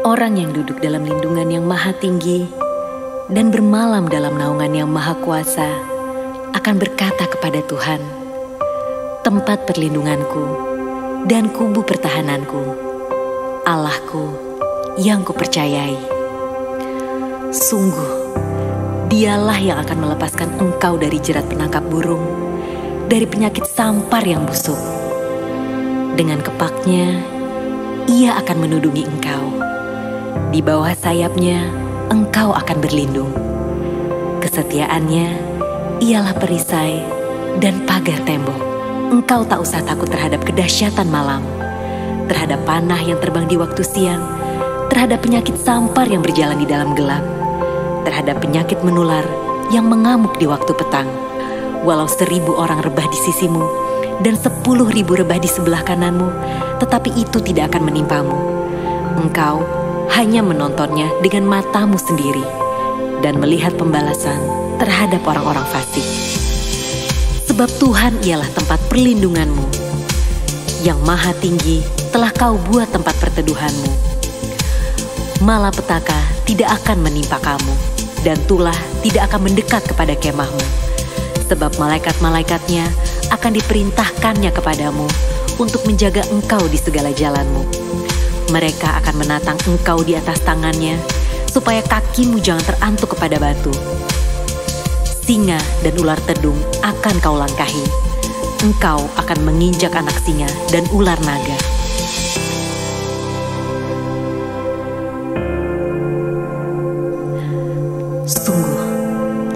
Orang yang duduk dalam lindungan yang maha tinggi dan bermalam dalam naungan yang maha kuasa akan berkata kepada Tuhan, tempat perlindunganku dan kubu pertahananku, Allahku yang kupercayai. Sungguh, Dialah yang akan melepaskan engkau dari jerat penangkap burung, dari penyakit sampar yang busuk. Dengan kepaknya, Ia akan menudungi engkau. Di bawah sayapnya, engkau akan berlindung. Kesetiaannya ialah perisai dan pagar tembok. Engkau tak usah takut terhadap kedahsyatan malam, terhadap panah yang terbang di waktu siang, terhadap penyakit sampar yang berjalan di dalam gelap, terhadap penyakit menular yang mengamuk di waktu petang. Walau 1.000 orang rebah di sisimu dan 10.000 rebah di sebelah kananmu, tetapi itu tidak akan menimpamu. Engkau hanya menontonnya dengan matamu sendiri dan melihat pembalasan terhadap orang-orang fasik. Sebab Tuhan ialah tempat perlindunganmu. Yang maha tinggi telah kau buat tempat perteduhanmu. Malapetaka tidak akan menimpa kamu, dan tulah tidak akan mendekat kepada kemahmu. Sebab malaikat-malaikatnya akan diperintahkannya kepadamu untuk menjaga engkau di segala jalanmu. Mereka akan menatang engkau di atas tangannya, supaya kakimu jangan terantuk kepada batu. Singa dan ular tedung akan kau langkahi. Engkau akan menginjak anak singa dan ular naga. Sungguh,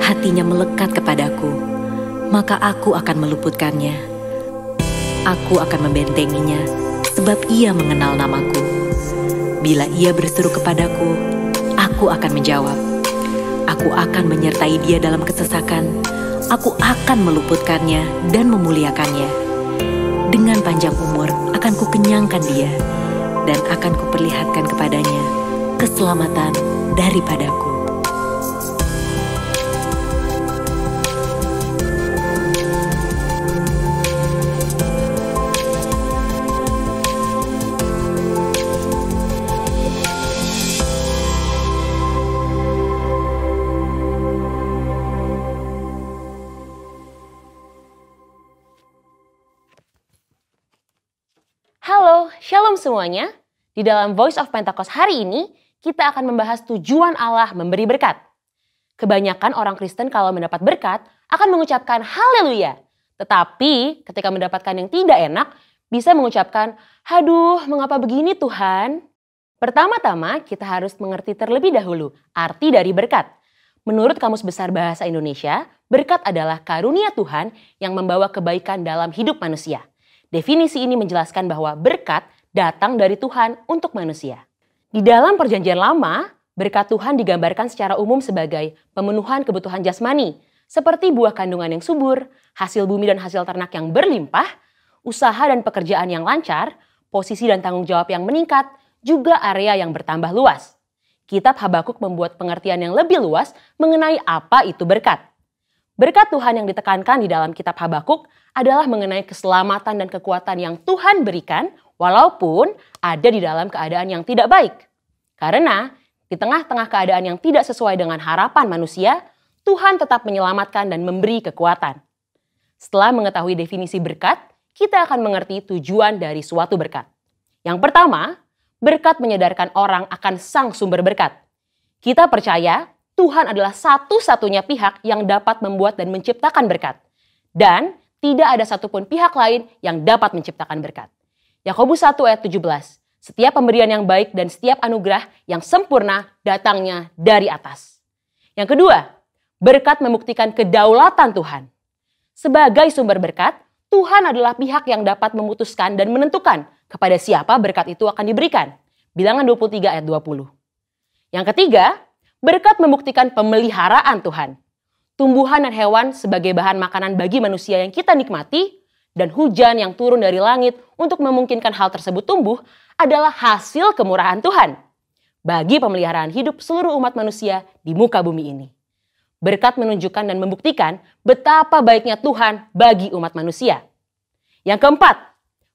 hatinya melekat kepadaku, maka aku akan meluputkannya. Aku akan membentenginya, sebab ia mengenal namaku. Bila ia berseru kepadaku, aku akan menjawab. Aku akan menyertai dia dalam kesesakan. Aku akan meluputkannya dan memuliakannya. Dengan panjang umur akan kukenyangkan dia, dan akan kuperlihatkan kepadanya keselamatan daripadaku. Halo, shalom semuanya. Di dalam Voice of Pentecost hari ini, kita akan membahas tujuan Allah memberi berkat. Kebanyakan orang Kristen kalau mendapat berkat akan mengucapkan haleluya. Tetapi ketika mendapatkan yang tidak enak, bisa mengucapkan, "Aduh, mengapa begini Tuhan?" Pertama-tama kita harus mengerti terlebih dahulu arti dari berkat. Menurut Kamus Besar Bahasa Indonesia, berkat adalah karunia Tuhan yang membawa kebaikan dalam hidup manusia. Definisi ini menjelaskan bahwa berkat datang dari Tuhan untuk manusia. Di dalam Perjanjian Lama, berkat Tuhan digambarkan secara umum sebagai pemenuhan kebutuhan jasmani, seperti buah kandungan yang subur, hasil bumi dan hasil ternak yang berlimpah, usaha dan pekerjaan yang lancar, posisi dan tanggung jawab yang meningkat, juga area yang bertambah luas. Kitab Habakuk membuat pengertian yang lebih luas mengenai apa itu berkat. Berkat Tuhan yang ditekankan di dalam kitab Habakuk adalah mengenai keselamatan dan kekuatan yang Tuhan berikan walaupun ada di dalam keadaan yang tidak baik. Karena di tengah-tengah keadaan yang tidak sesuai dengan harapan manusia, Tuhan tetap menyelamatkan dan memberi kekuatan. Setelah mengetahui definisi berkat, kita akan mengerti tujuan dari suatu berkat. Yang pertama, berkat menyadarkan orang akan sang sumber berkat. Kita percaya Tuhan adalah satu-satunya pihak yang dapat membuat dan menciptakan berkat. Dan tidak ada satupun pihak lain yang dapat menciptakan berkat. Yakobus 1 ayat 17. Setiap pemberian yang baik dan setiap anugerah yang sempurna datangnya dari atas. Yang kedua, berkat membuktikan kedaulatan Tuhan. Sebagai sumber berkat, Tuhan adalah pihak yang dapat memutuskan dan menentukan kepada siapa berkat itu akan diberikan. Bilangan 23 ayat 20. Yang ketiga, berkat membuktikan pemeliharaan Tuhan. Tumbuhan dan hewan sebagai bahan makanan bagi manusia yang kita nikmati, dan hujan yang turun dari langit untuk memungkinkan hal tersebut tumbuh adalah hasil kemurahan Tuhan bagi pemeliharaan hidup seluruh umat manusia di muka bumi ini. Berkat menunjukkan dan membuktikan betapa baiknya Tuhan bagi umat manusia. Yang keempat,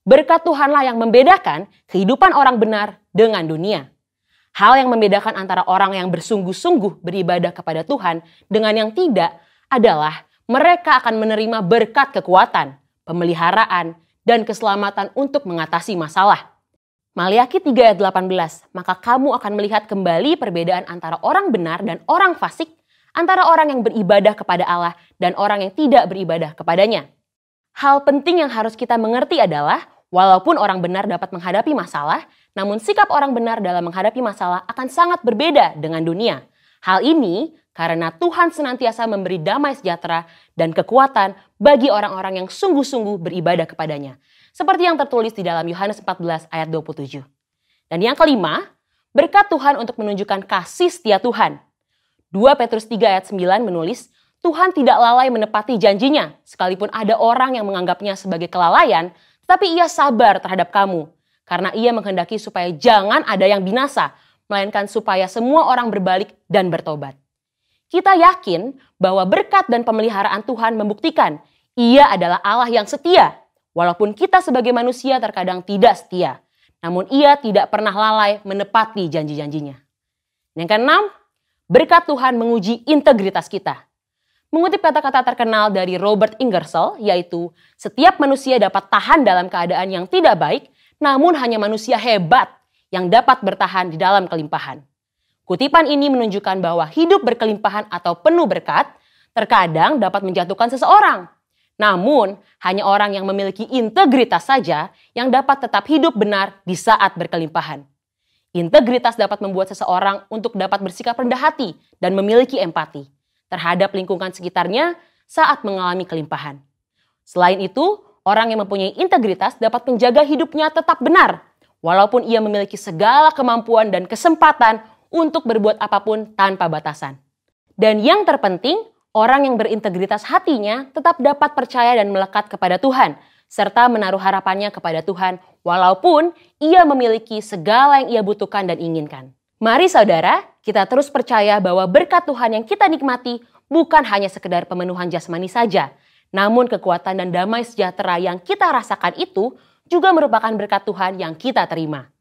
berkat Tuhanlah yang membedakan kehidupan orang benar dengan dunia. Hal yang membedakan antara orang yang bersungguh-sungguh beribadah kepada Tuhan dengan yang tidak adalah mereka akan menerima berkat kekuatan, pemeliharaan, dan keselamatan untuk mengatasi masalah. Maliaki 3 ayat 18, maka kamu akan melihat kembali perbedaan antara orang benar dan orang fasik, antara orang yang beribadah kepada Allah dan orang yang tidak beribadah kepadanya. Hal penting yang harus kita mengerti adalah, walaupun orang benar dapat menghadapi masalah, namun sikap orang benar dalam menghadapi masalah akan sangat berbeda dengan dunia. Hal ini karena Tuhan senantiasa memberi damai sejahtera dan kekuatan bagi orang-orang yang sungguh-sungguh beribadah kepadanya. Seperti yang tertulis di dalam Yohanes 14 ayat 27. Dan yang kelima, berkat Tuhan untuk menunjukkan kasih setia Tuhan. 2 Petrus 3 ayat 9 menulis, Tuhan tidak lalai menepati janjinya, sekalipun ada orang yang menganggapnya sebagai kelalaian, tetapi ia sabar terhadap kamu. Karena ia menghendaki supaya jangan ada yang binasa, melainkan supaya semua orang berbalik dan bertobat. Kita yakin bahwa berkat dan pemeliharaan Tuhan membuktikan ia adalah Allah yang setia. Walaupun kita sebagai manusia terkadang tidak setia, namun ia tidak pernah lalai menepati janji-janjinya. Yang keenam, berkat Tuhan menguji integritas kita. Mengutip kata-kata terkenal dari Robert Ingersoll, yaitu setiap manusia dapat tahan dalam keadaan yang tidak baik, namun hanya manusia hebat yang dapat bertahan di dalam kelimpahan. Kutipan ini menunjukkan bahwa hidup berkelimpahan atau penuh berkat terkadang dapat menjatuhkan seseorang. Namun, hanya orang yang memiliki integritas saja yang dapat tetap hidup benar di saat berkelimpahan. Integritas dapat membuat seseorang untuk dapat bersikap rendah hati dan memiliki empati terhadap lingkungan sekitarnya saat mengalami kelimpahan. Selain itu, orang yang mempunyai integritas dapat menjaga hidupnya tetap benar, walaupun ia memiliki segala kemampuan dan kesempatan untuk berbuat apapun tanpa batasan. Dan yang terpenting, orang yang berintegritas hatinya tetap dapat percaya dan melekat kepada Tuhan, serta menaruh harapannya kepada Tuhan, walaupun ia memiliki segala yang ia butuhkan dan inginkan. Mari saudara, kita terus percaya bahwa berkat Tuhan yang kita nikmati bukan hanya sekedar pemenuhan jasmani saja, namun kekuatan dan damai sejahtera yang kita rasakan itu juga merupakan berkat Tuhan yang kita terima.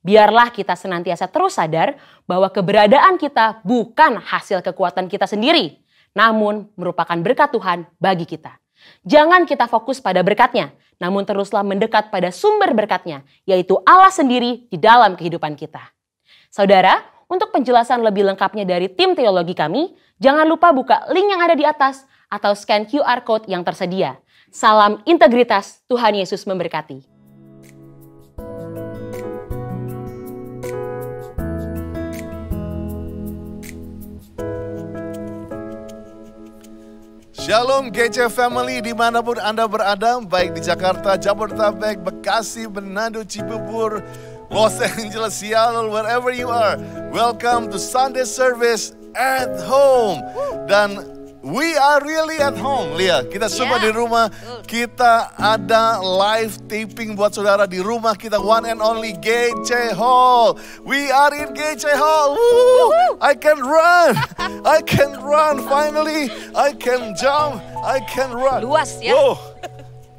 Biarlah kita senantiasa terus sadar bahwa keberadaan kita bukan hasil kekuatan kita sendiri, namun merupakan berkat Tuhan bagi kita. Jangan kita fokus pada berkatnya, namun teruslah mendekat pada sumber berkatnya, yaitu Allah sendiri di dalam kehidupan kita. Saudara, untuk penjelasan lebih lengkapnya dari tim teologi kami, jangan lupa buka link yang ada di atas atau scan QR Code yang tersedia. Salam integritas, Tuhan Yesus memberkati. Shalom GC Family dimanapun Anda berada, baik di Jakarta, Jabodetabek, Bekasi, Manado, Cibubur, Los Angeles, Seattle, wherever you are. Welcome to Sunday service at home. Dan we are really at home, Lia. Kita semua di rumah, kita ada live taping buat saudara di rumah kita, one and only GC Hall. We are in GC Hall. Woo! I can run. I can run finally. I can jump. I can run. Luas ya. Oh,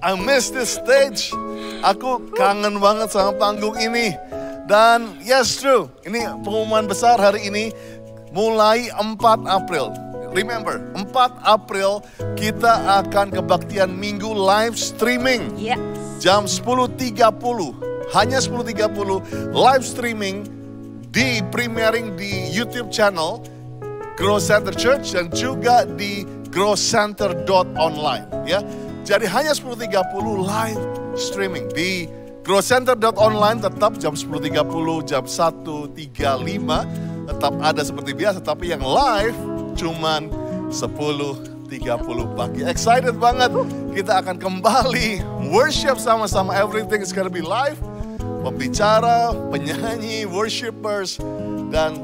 I miss this stage. Aku kangen banget sama panggung ini. Dan yes true, ini pengumuman besar hari ini mulai 4 April. Remember, 4 April kita akan kebaktian Minggu live streaming. Yes. Jam 10.30, hanya 10.30 live streaming di premiering di YouTube channel Grow Center Church dan juga di growcenter.online ya. Jadi hanya 10.30 live streaming di growcenter.online, tetap jam 10.30, jam 1.35 tetap ada seperti biasa, tapi yang live cuman 10.30 pagi. Excited banget. Kita akan kembali worship sama-sama. Everything is gonna be live. Pembicara, penyanyi, worshipers, dan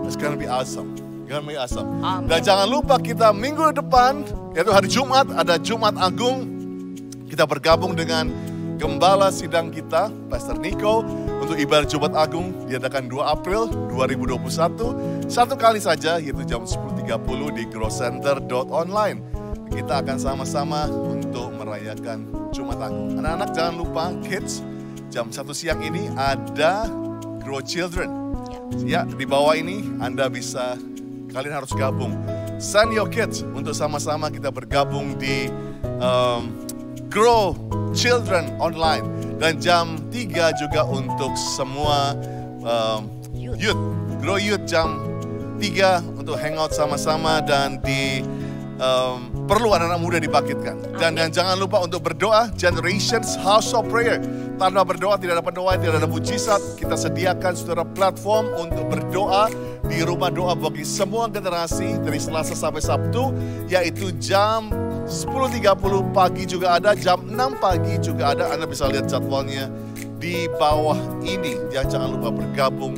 it's gonna be awesome. Gonna be awesome. Dan jangan lupa kita minggu depan, yaitu hari Jumat, ada Jumat Agung. Kita bergabung dengan Gembala sidang kita, Pastor Nico, untuk ibadah Jumat Agung diadakan 2 April 2021. Satu kali saja, yaitu jam 10.30 di growcenter.online. Kita akan sama-sama untuk merayakan Jumat Agung. Anak-anak jangan lupa, kids, jam 1 siang ini ada Grow Children. Ya, di bawah ini kalian harus gabung. Send your kids untuk sama-sama kita bergabung di Grow Children Online. Dan jam 3 juga untuk semua youth. Grow Youth jam 3 untuk hangout sama-sama dan perlu anak-anak muda dibangkitkan. Dan jangan lupa untuk berdoa, Generations House of Prayer. Tanpa berdoa tidak dapat doa, tidak ada mujizat. Kita sediakan saudara platform untuk berdoa di rumah doa bagi semua generasi dari Selasa sampai Sabtu, yaitu jam 10.30 pagi juga ada, jam 6 pagi juga ada. Anda bisa lihat jadwalnya di bawah ini. Jangan lupa bergabung.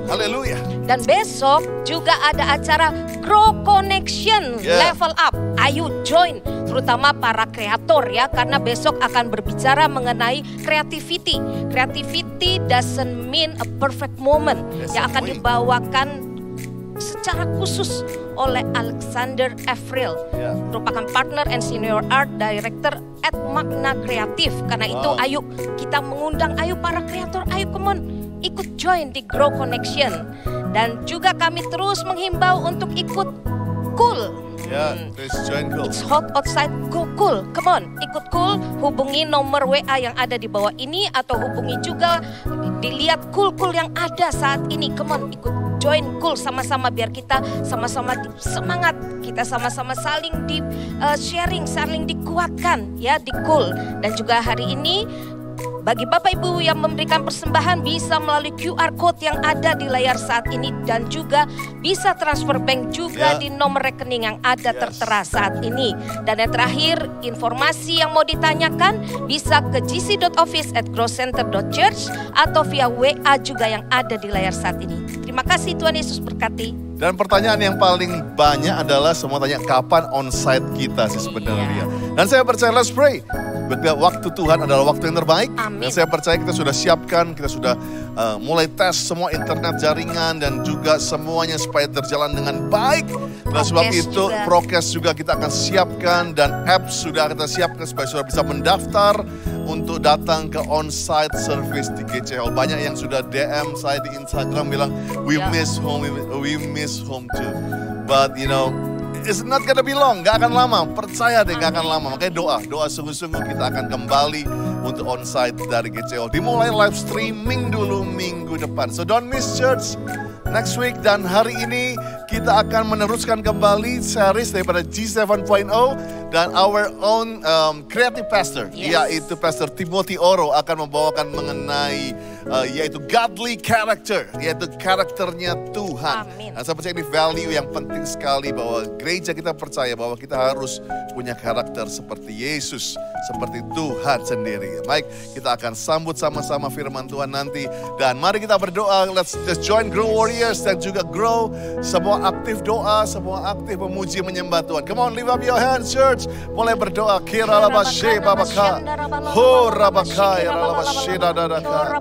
Haleluya. Dan besok juga ada acara Grow Connection Level Up. Ayo join, terutama para kreator ya, karena besok akan berbicara mengenai creativity. Creativity doesn't mean a perfect moment, yang akan dibawakan secara khusus oleh Alexander Afril, merupakan partner and senior art director at Magna Kreatif. Karena itu ayo kita mengundang, ayo para kreator, ayo come on, ikut join di Grow Connection. Dan juga kami terus menghimbau untuk ikut Cool. Please join Cool. It's hot outside, go Cool. Come on, ikut Cool. Hubungi nomor WA yang ada di bawah ini, atau hubungi juga dilihat Cool yang ada saat ini. Come on, ikut join Cool sama-sama, biar kita sama-sama semangat. Kita sama-sama saling di sharing, saling dikuatkan ya di Cool. Dan juga hari ini bagi Bapak Ibu yang memberikan persembahan bisa melalui QR Code yang ada di layar saat ini, dan juga bisa transfer bank juga di nomor rekening yang ada tertera saat ini. Dan yang terakhir, informasi yang mau ditanyakan bisa ke gc.office@growcenter.church atau via WA juga yang ada di layar saat ini. Terima kasih, Tuhan Yesus berkati. Dan pertanyaan yang paling banyak adalah semua tanya kapan onsite kita sih sebenarnya. Dan saya percaya, let's pray. Waktu Tuhan adalah waktu yang terbaik. Amin. Dan saya percaya kita sudah siapkan, kita sudah mulai tes semua internet jaringan dan juga semuanya supaya berjalan dengan baik. Dan sebab itu prokes juga kita akan siapkan, dan apps sudah kita siapkan supaya sudah bisa mendaftar untuk datang ke onsite service di GCL. Banyak yang sudah DM saya di Instagram bilang, we miss home too. But you know, it's not gonna be long, gak akan lama. Percaya deh, gak akan lama. Makanya doa sungguh-sungguh kita akan kembali untuk onsite dari GCL. Dimulai live streaming dulu minggu depan. So don't miss church next week. Dan hari ini kita akan meneruskan kembali series daripada G7.0 dan our own creative pastor, yaitu Pastor Timothy Oro akan membawakan mengenai yaitu godly character, yaitu karakternya Tuhan. Amin. Nah, saya percaya ini value yang penting sekali, bahwa gereja kita percaya bahwa kita harus punya karakter seperti Yesus, seperti Tuhan sendiri. Baik, kita akan sambut sama-sama firman Tuhan nanti, dan mari kita berdoa. Let's join Grow Warriors dan juga Grow, semua aktif doa, semua aktif memuji menyembah Tuhan. Come on, lift up your hands church. Mulai berdoa. Kira labashe babaka. Ho rabaka ya labashe dadaka.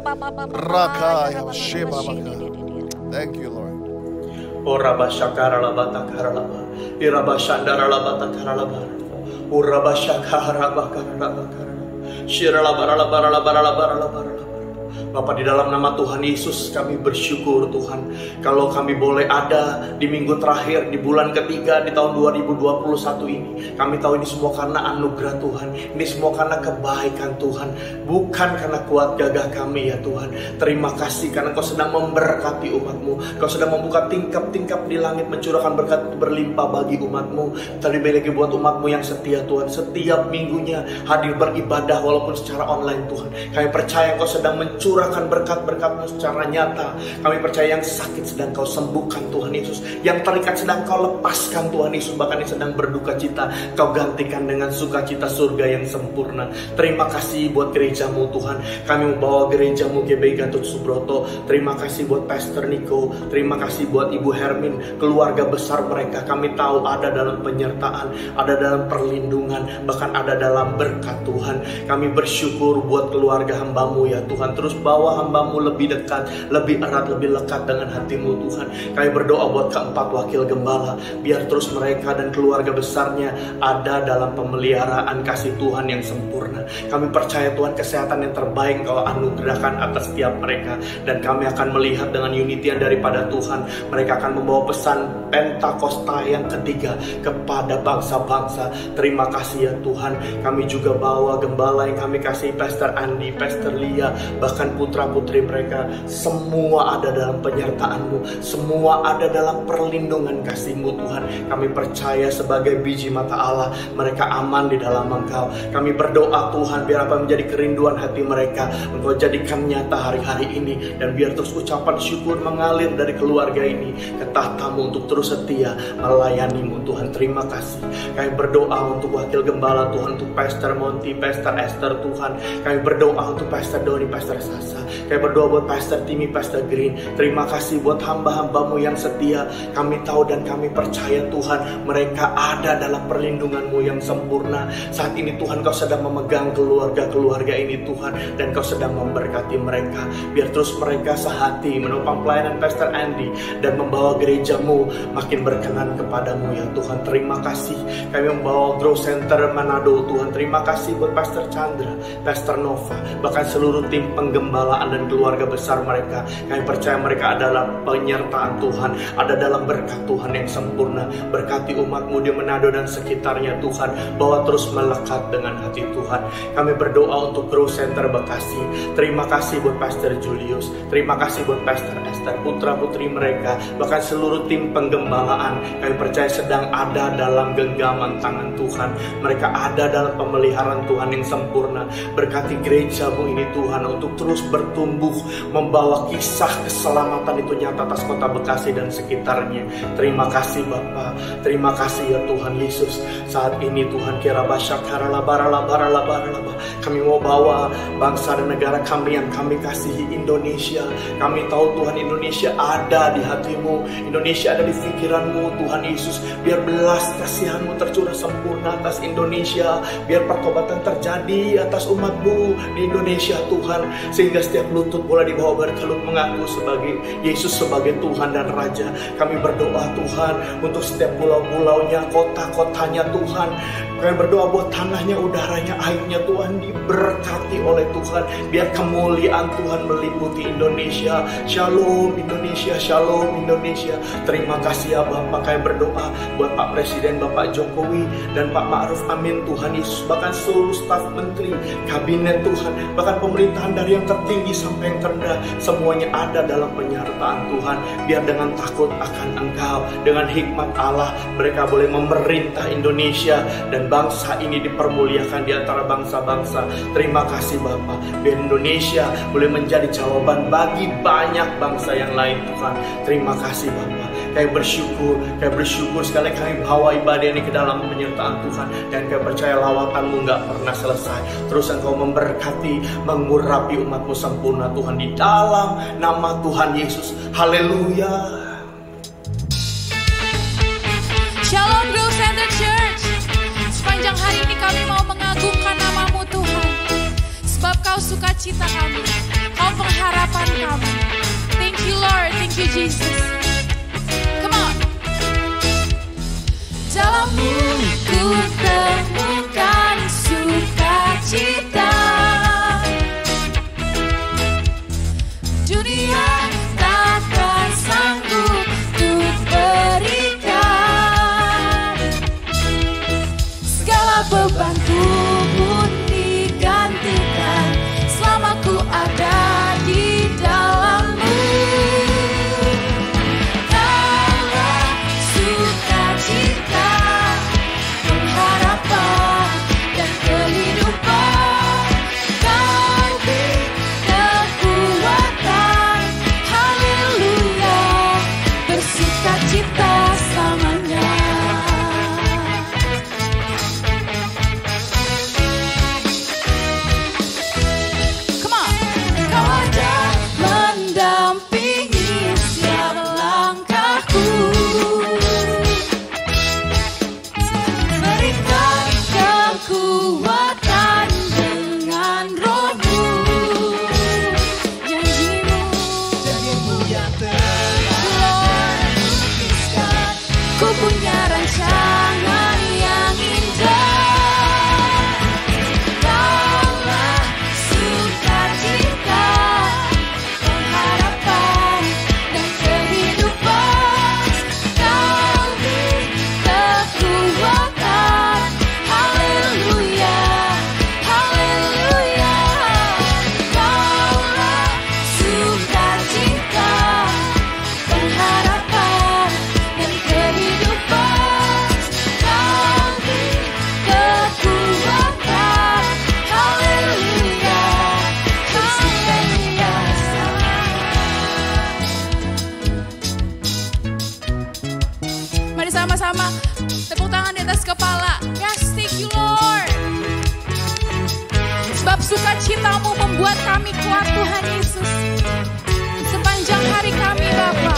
Raka ya she babaka. Thank you Lord. Orabashakara labata karalaba. Irabashandara labata karalaba. Urabashakara bakara bakara. Shiralabara labara labara labara labara. Bapak, di dalam nama Tuhan Yesus kami bersyukur Tuhan, kalau kami boleh ada di minggu terakhir di bulan ketiga di tahun 2021 ini. Kami tahu ini semua karena anugerah Tuhan, ini semua karena kebaikan Tuhan, bukan karena kuat gagah kami ya Tuhan. Terima kasih karena Kau sedang memberkati umat-Mu, Kau sedang membuka tingkap-tingkap di langit, mencurahkan berkat berlimpah bagi umat-Mu. Terlebih lagi buat umat-Mu yang setia Tuhan, setiap minggunya hadir beribadah walaupun secara online Tuhan. Kami percaya Kau sedang mencurahkan berkat-berkat-Mu secara nyata. Kami percaya yang sakit sedang Kau sembuhkan Tuhan Yesus, yang terikat sedang Kau lepaskan Tuhan Yesus, bahkan yang sedang berduka cita Kau gantikan dengan sukacita surga yang sempurna. Terima kasih buat gereja-Mu Tuhan. Kami membawa gereja-Mu GBI Gatot Subroto. Terima kasih buat Pastor Nico, terima kasih buat Ibu Hermin, keluarga besar mereka. Kami tahu ada dalam penyertaan, ada dalam perlindungan, bahkan ada dalam berkat Tuhan. Kami bersyukur buat keluarga hamba-Mu ya Tuhan. Terus bawa hamba-Mu lebih dekat, lebih erat, lebih lekat dengan hati-Mu Tuhan. Kami berdoa buat keempat wakil gembala, biar terus mereka dan keluarga besarnya ada dalam pemeliharaan kasih Tuhan yang sempurna. Kami percaya Tuhan, kesehatan yang terbaik Kau anugerahkan atas setiap mereka. Dan kami akan melihat dengan unity yang daripada Tuhan, mereka akan membawa pesan Pentakosta yang ketiga kepada bangsa-bangsa. Terima kasih ya Tuhan. Kami juga bawa gembala yang kami kasih, Pastor Andi, Pastor Lia, bahkan putra-putri mereka, semua ada dalam penyertaan-Mu, semua ada dalam perlindungan kasih-Mu Tuhan. Kami percaya sebagai biji mata Allah, mereka aman di dalam Engkau. Kami berdoa Tuhan, biar apa menjadi kerinduan hati mereka, Engkau jadikan nyata hari-hari ini. Dan biar terus ucapan syukur mengalir dari keluarga ini ke tahta-Mu untuk terus setia melayani-Mu Tuhan. Terima kasih. Kami berdoa untuk wakil gembala Tuhan, untuk Pastor Monty, Pastor Esther Tuhan. Kami berdoa untuk Pastor Doni, Pastor Sasa. Kami berdoa buat Pastor Timmy, Pastor Green. Terima kasih buat hamba-hamba-Mu yang setia. Kami tahu dan kami percaya Tuhan, mereka ada dalam perlindungan-Mu yang sempurna. Saat ini Tuhan, Kau sedang memegang keluarga-keluarga ini Tuhan, dan Kau sedang memberkati mereka. Biar terus mereka sehati menopang pelayanan Pastor Andy dan membawa gereja-Mu makin berkenan kepadamu ya Tuhan. Terima kasih. Kami membawa Grow Center Manado Tuhan. Terima kasih buat Pastor Chandra, Pastor Nova, bahkan seluruh tim penggembalaan dan keluarga besar mereka. Kami percaya mereka adalah penyertaan Tuhan, ada dalam berkat Tuhan yang sempurna. Berkati umat-Mu di Manado dan sekitarnya Tuhan, bawa terus melekat dengan hati Tuhan. Kami berdoa untuk Grow Center Bekasi. Terima kasih buat Pastor Julius, terima kasih buat Pastor Esther, putra-putri mereka, bahkan seluruh tim penggembalaan. Kami percaya sedang ada dalam genggaman tangan Tuhan. Mereka ada dalam pemeliharaan Tuhan yang sempurna. Berkati gereja-Mu ini Tuhan, untuk terus bertumbuh, membawa kisah keselamatan itu nyata atas kota Bekasi dan sekitarnya. Terima kasih Bapa, terima kasih ya Tuhan Yesus. Saat ini Tuhan, kami mau bawa bangsa dan negara kami yang kami kasihi, Indonesia. Kami tahu Tuhan, Indonesia ada di hati-Mu, Indonesia ada di pikiran-Mu Tuhan Yesus. Biar belas kasihan-Mu tercurah sempurna atas Indonesia. Biar pertobatan terjadi atas umat-Mu di Indonesia Tuhan, sehingga setiap lutut boleh dibawa berkelut mengaku sebagai Yesus sebagai Tuhan dan Raja. Kami berdoa Tuhan untuk setiap pulau-pulaunya, kota-kotanya Tuhan. Kami berdoa buat tanahnya, udaranya, airnya Tuhan diberkati oleh Tuhan. Biar kemuliaan Tuhan meliputi Indonesia. Shalom Indonesia, Shalom Indonesia. Terima kasih ya Bapak. Kami berdoa buat Pak Presiden, Bapak Jokowi dan Pak Ma'ruf Amin Tuhan Yesus, bahkan seluruh staf menteri, kabinet Tuhan, bahkan pemerintahan dari yang tertinggi sampai yang terendah, semuanya ada dalam penyertaan Tuhan. Biar dengan takut akan Engkau, dengan hikmat Allah, mereka boleh memerintah Indonesia dan bangsa ini dipermuliakan di antara bangsa-bangsa. Terima kasih Bapak. Biar Indonesia boleh menjadi jawaban bagi banyak bangsa yang lain Tuhan. Terima kasih Bapak. Kami bersyukur sekali kami bawa ibadah ini ke dalam penyertaan Tuhan. Dan kami percaya lawatan-Mu gak pernah selesai. Terus Engkau memberkati, mengurapi umat-Mu sempurna Tuhan, di dalam nama Tuhan Yesus. Haleluya. Shalom Grow Center Church. Sepanjang hari ini kami mau mengagungkan nama-Mu Tuhan, sebab Kau sukacita kami, Kau pengharapan kami. Thank you Lord, thank you Jesus. Come on. Dalam-Mu ku temukan sukacita, dunia takkan sanggup untuk berikan. Segala bebanku pun digantikan selama ku ada di dalam-Mu. Kaulah sukacita, pengharapan dan kehidupan. Kau beri kekuatan, haleluya, bersukacita selamanya. sukacita-Mu membuat kami kuat Tuhan Yesus. Sepanjang hari kami Bapa.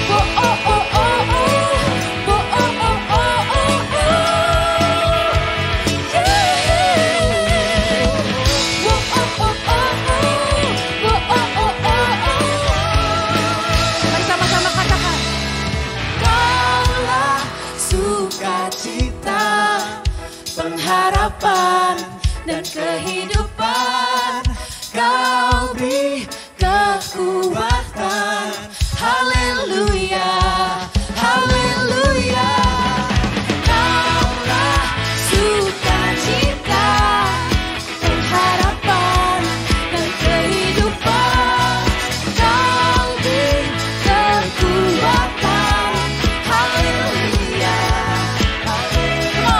Oh oh oh oh oh. Oh oh oh oh oh oh. Yeah. Oh oh oh oh oh. Oh oh oh oh oh. Mari sama-sama katakan. Kaulah sukacita, pengharapan dan kehidupan. Kau beri kekuatan. Haleluya, haleluya. Kaulah sukacita, pengharapan dan kehidupan. Kau beri kekuatan. Haleluya, haleluya.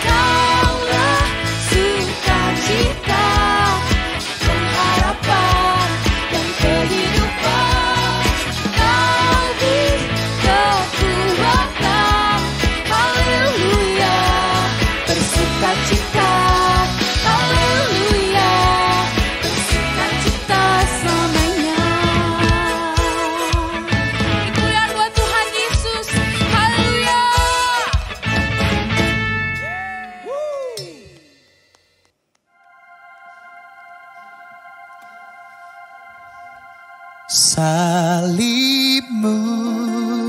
Kaulah sukacita, pengharapan dan kehidupan. Kau beri kekuatan. Haleluya, bersukacita. Haleluya, bersukacita selamanya. Kemuliaan buat Tuhan Yesus. Haleluya. Salibmu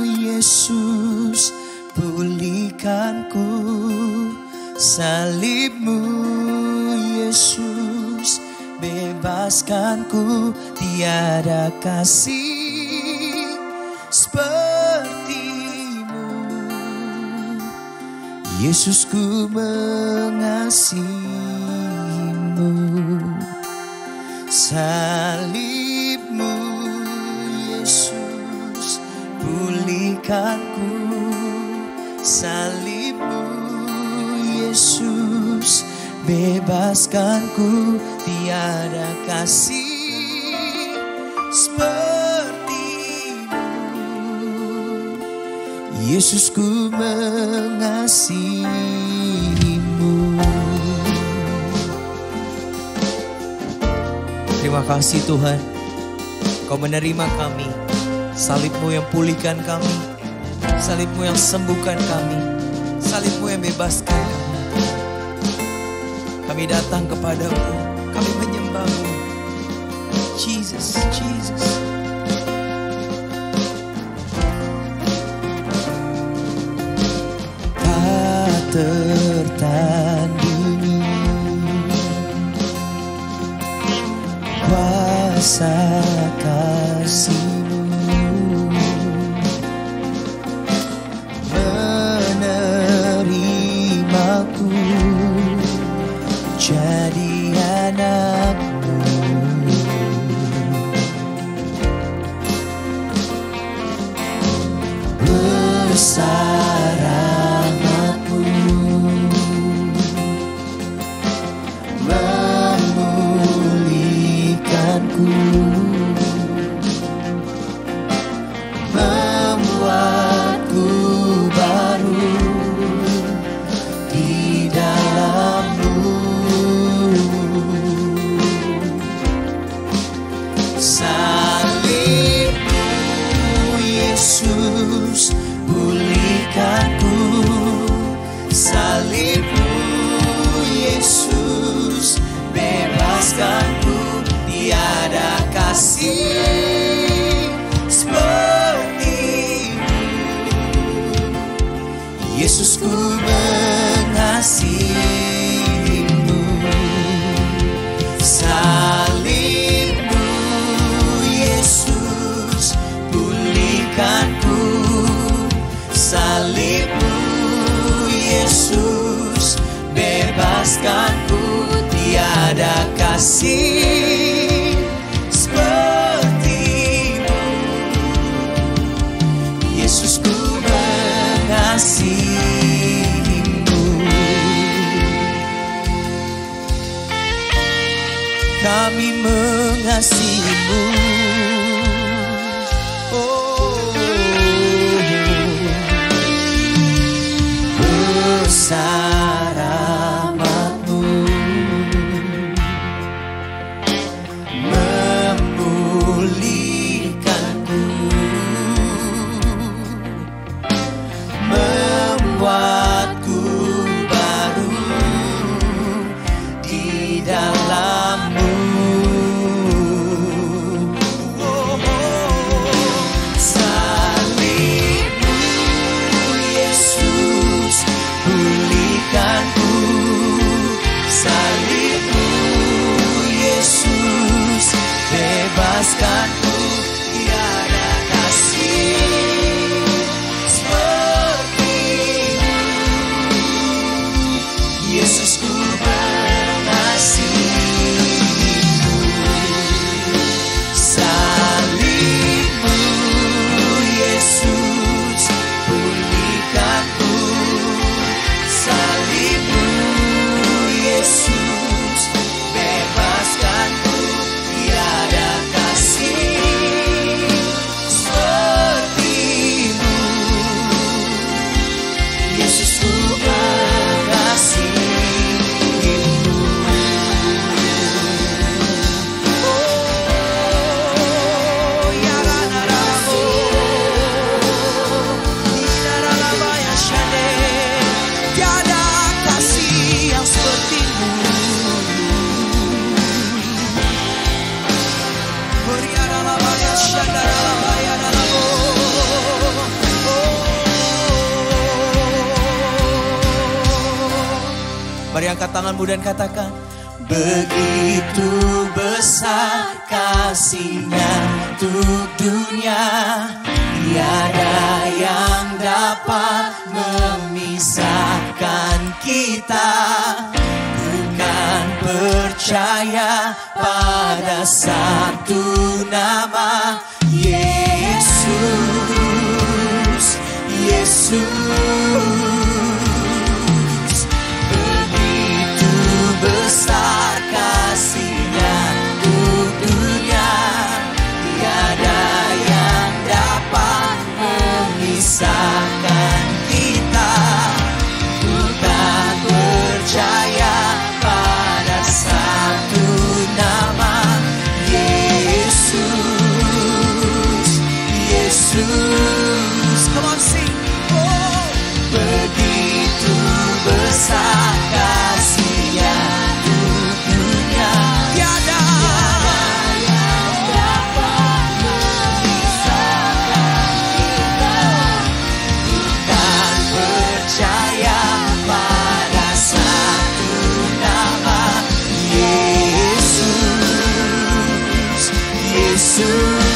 Yesus pulihkanku, salibmu Yesus bebaskanku. Tiada kasih sepertimu, Yesus ku mengasihimu. Salibmu Yesus pulihkanku, salibmu Yesus bebaskanku. Tiada kasih sepertimu, Yesus ku mengasihimu. Terima kasih Tuhan, Kau menerima kami. Salib-Mu yang pulihkan kami, salib-Mu yang sembuhkan kami, salib-Mu yang bebaskan kami. Kami datang kepadamu, kami menyembah-Mu. Jesus, Jesus. Tak tertandingi kuasa kasih-Mu, menerimaku jadi anak-Mu. Besar rahmat-Mu memulihkanku, membuatku baru di dalam-Mu. Salib-Mu Yesus pulihkanku, salib-Mu Yesus bebaskanku. Tiada kasih seperti-Mu, Yesus ku mengasihi-Mu. Salib-Mu Yesus pulihkanku, salib-Mu Yesus bebaskanku. Tiada kasih seperti-Mu, Yesus ku mengasihi-Mu. Kami mengasihi-Mu. Besar rahmat-Mu Yesus ku mengasihimu. Oh, ya rarabo, iraraba ya shane, tiada kasih yang sepertimu. Oriaraba ya shandaraba ya rarabo. Mari angkat tanganmu dan katakan, begitu besar kasih-Nya untuk dunia, tiada yang dapat memisahkan kita. Bukan percaya pada satu nama, Yesus, Yesus. Besar kasih-Nya untuk dunia, tiada yang dapat memisahkan kita. Bukan percaya pada satu nama, Yesus, Yesus. Come on, sing. Oh, begitu besar kasih-Nya untuk dunia, tiada yang dapat memisahkan kita. Bukan percaya pada satu nama, Yesus, Yesus.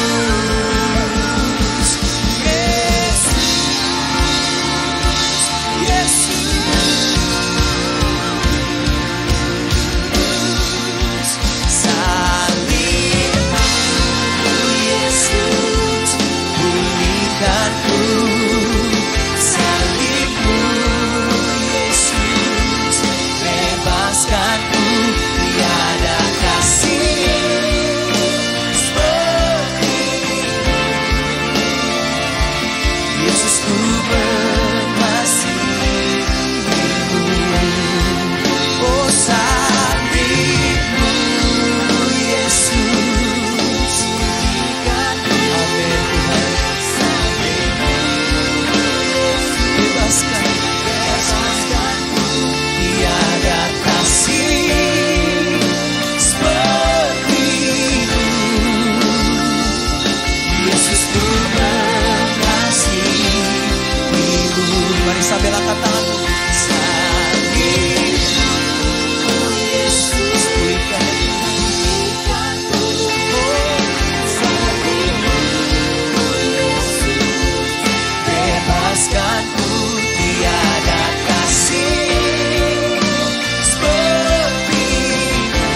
Mari sambil angkat tanganmu. Salibmu, Yesus, pulihkan. Salibmu, Yesus, bebaskanku. Tiada kasih sepertimu,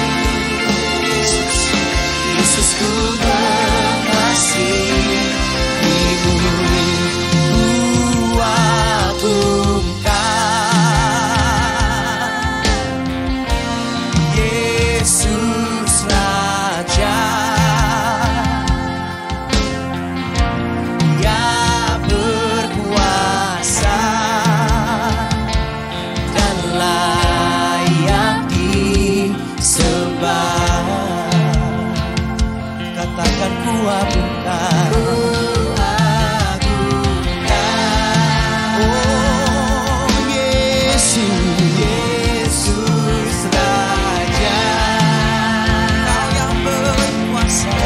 Yesus, Yesus, ku mengasihimu. Yesus Raja yang berkuasa dan layak disembah. Katakan ku agungkan, oh Yesus, Yesus Raja yang berkuasa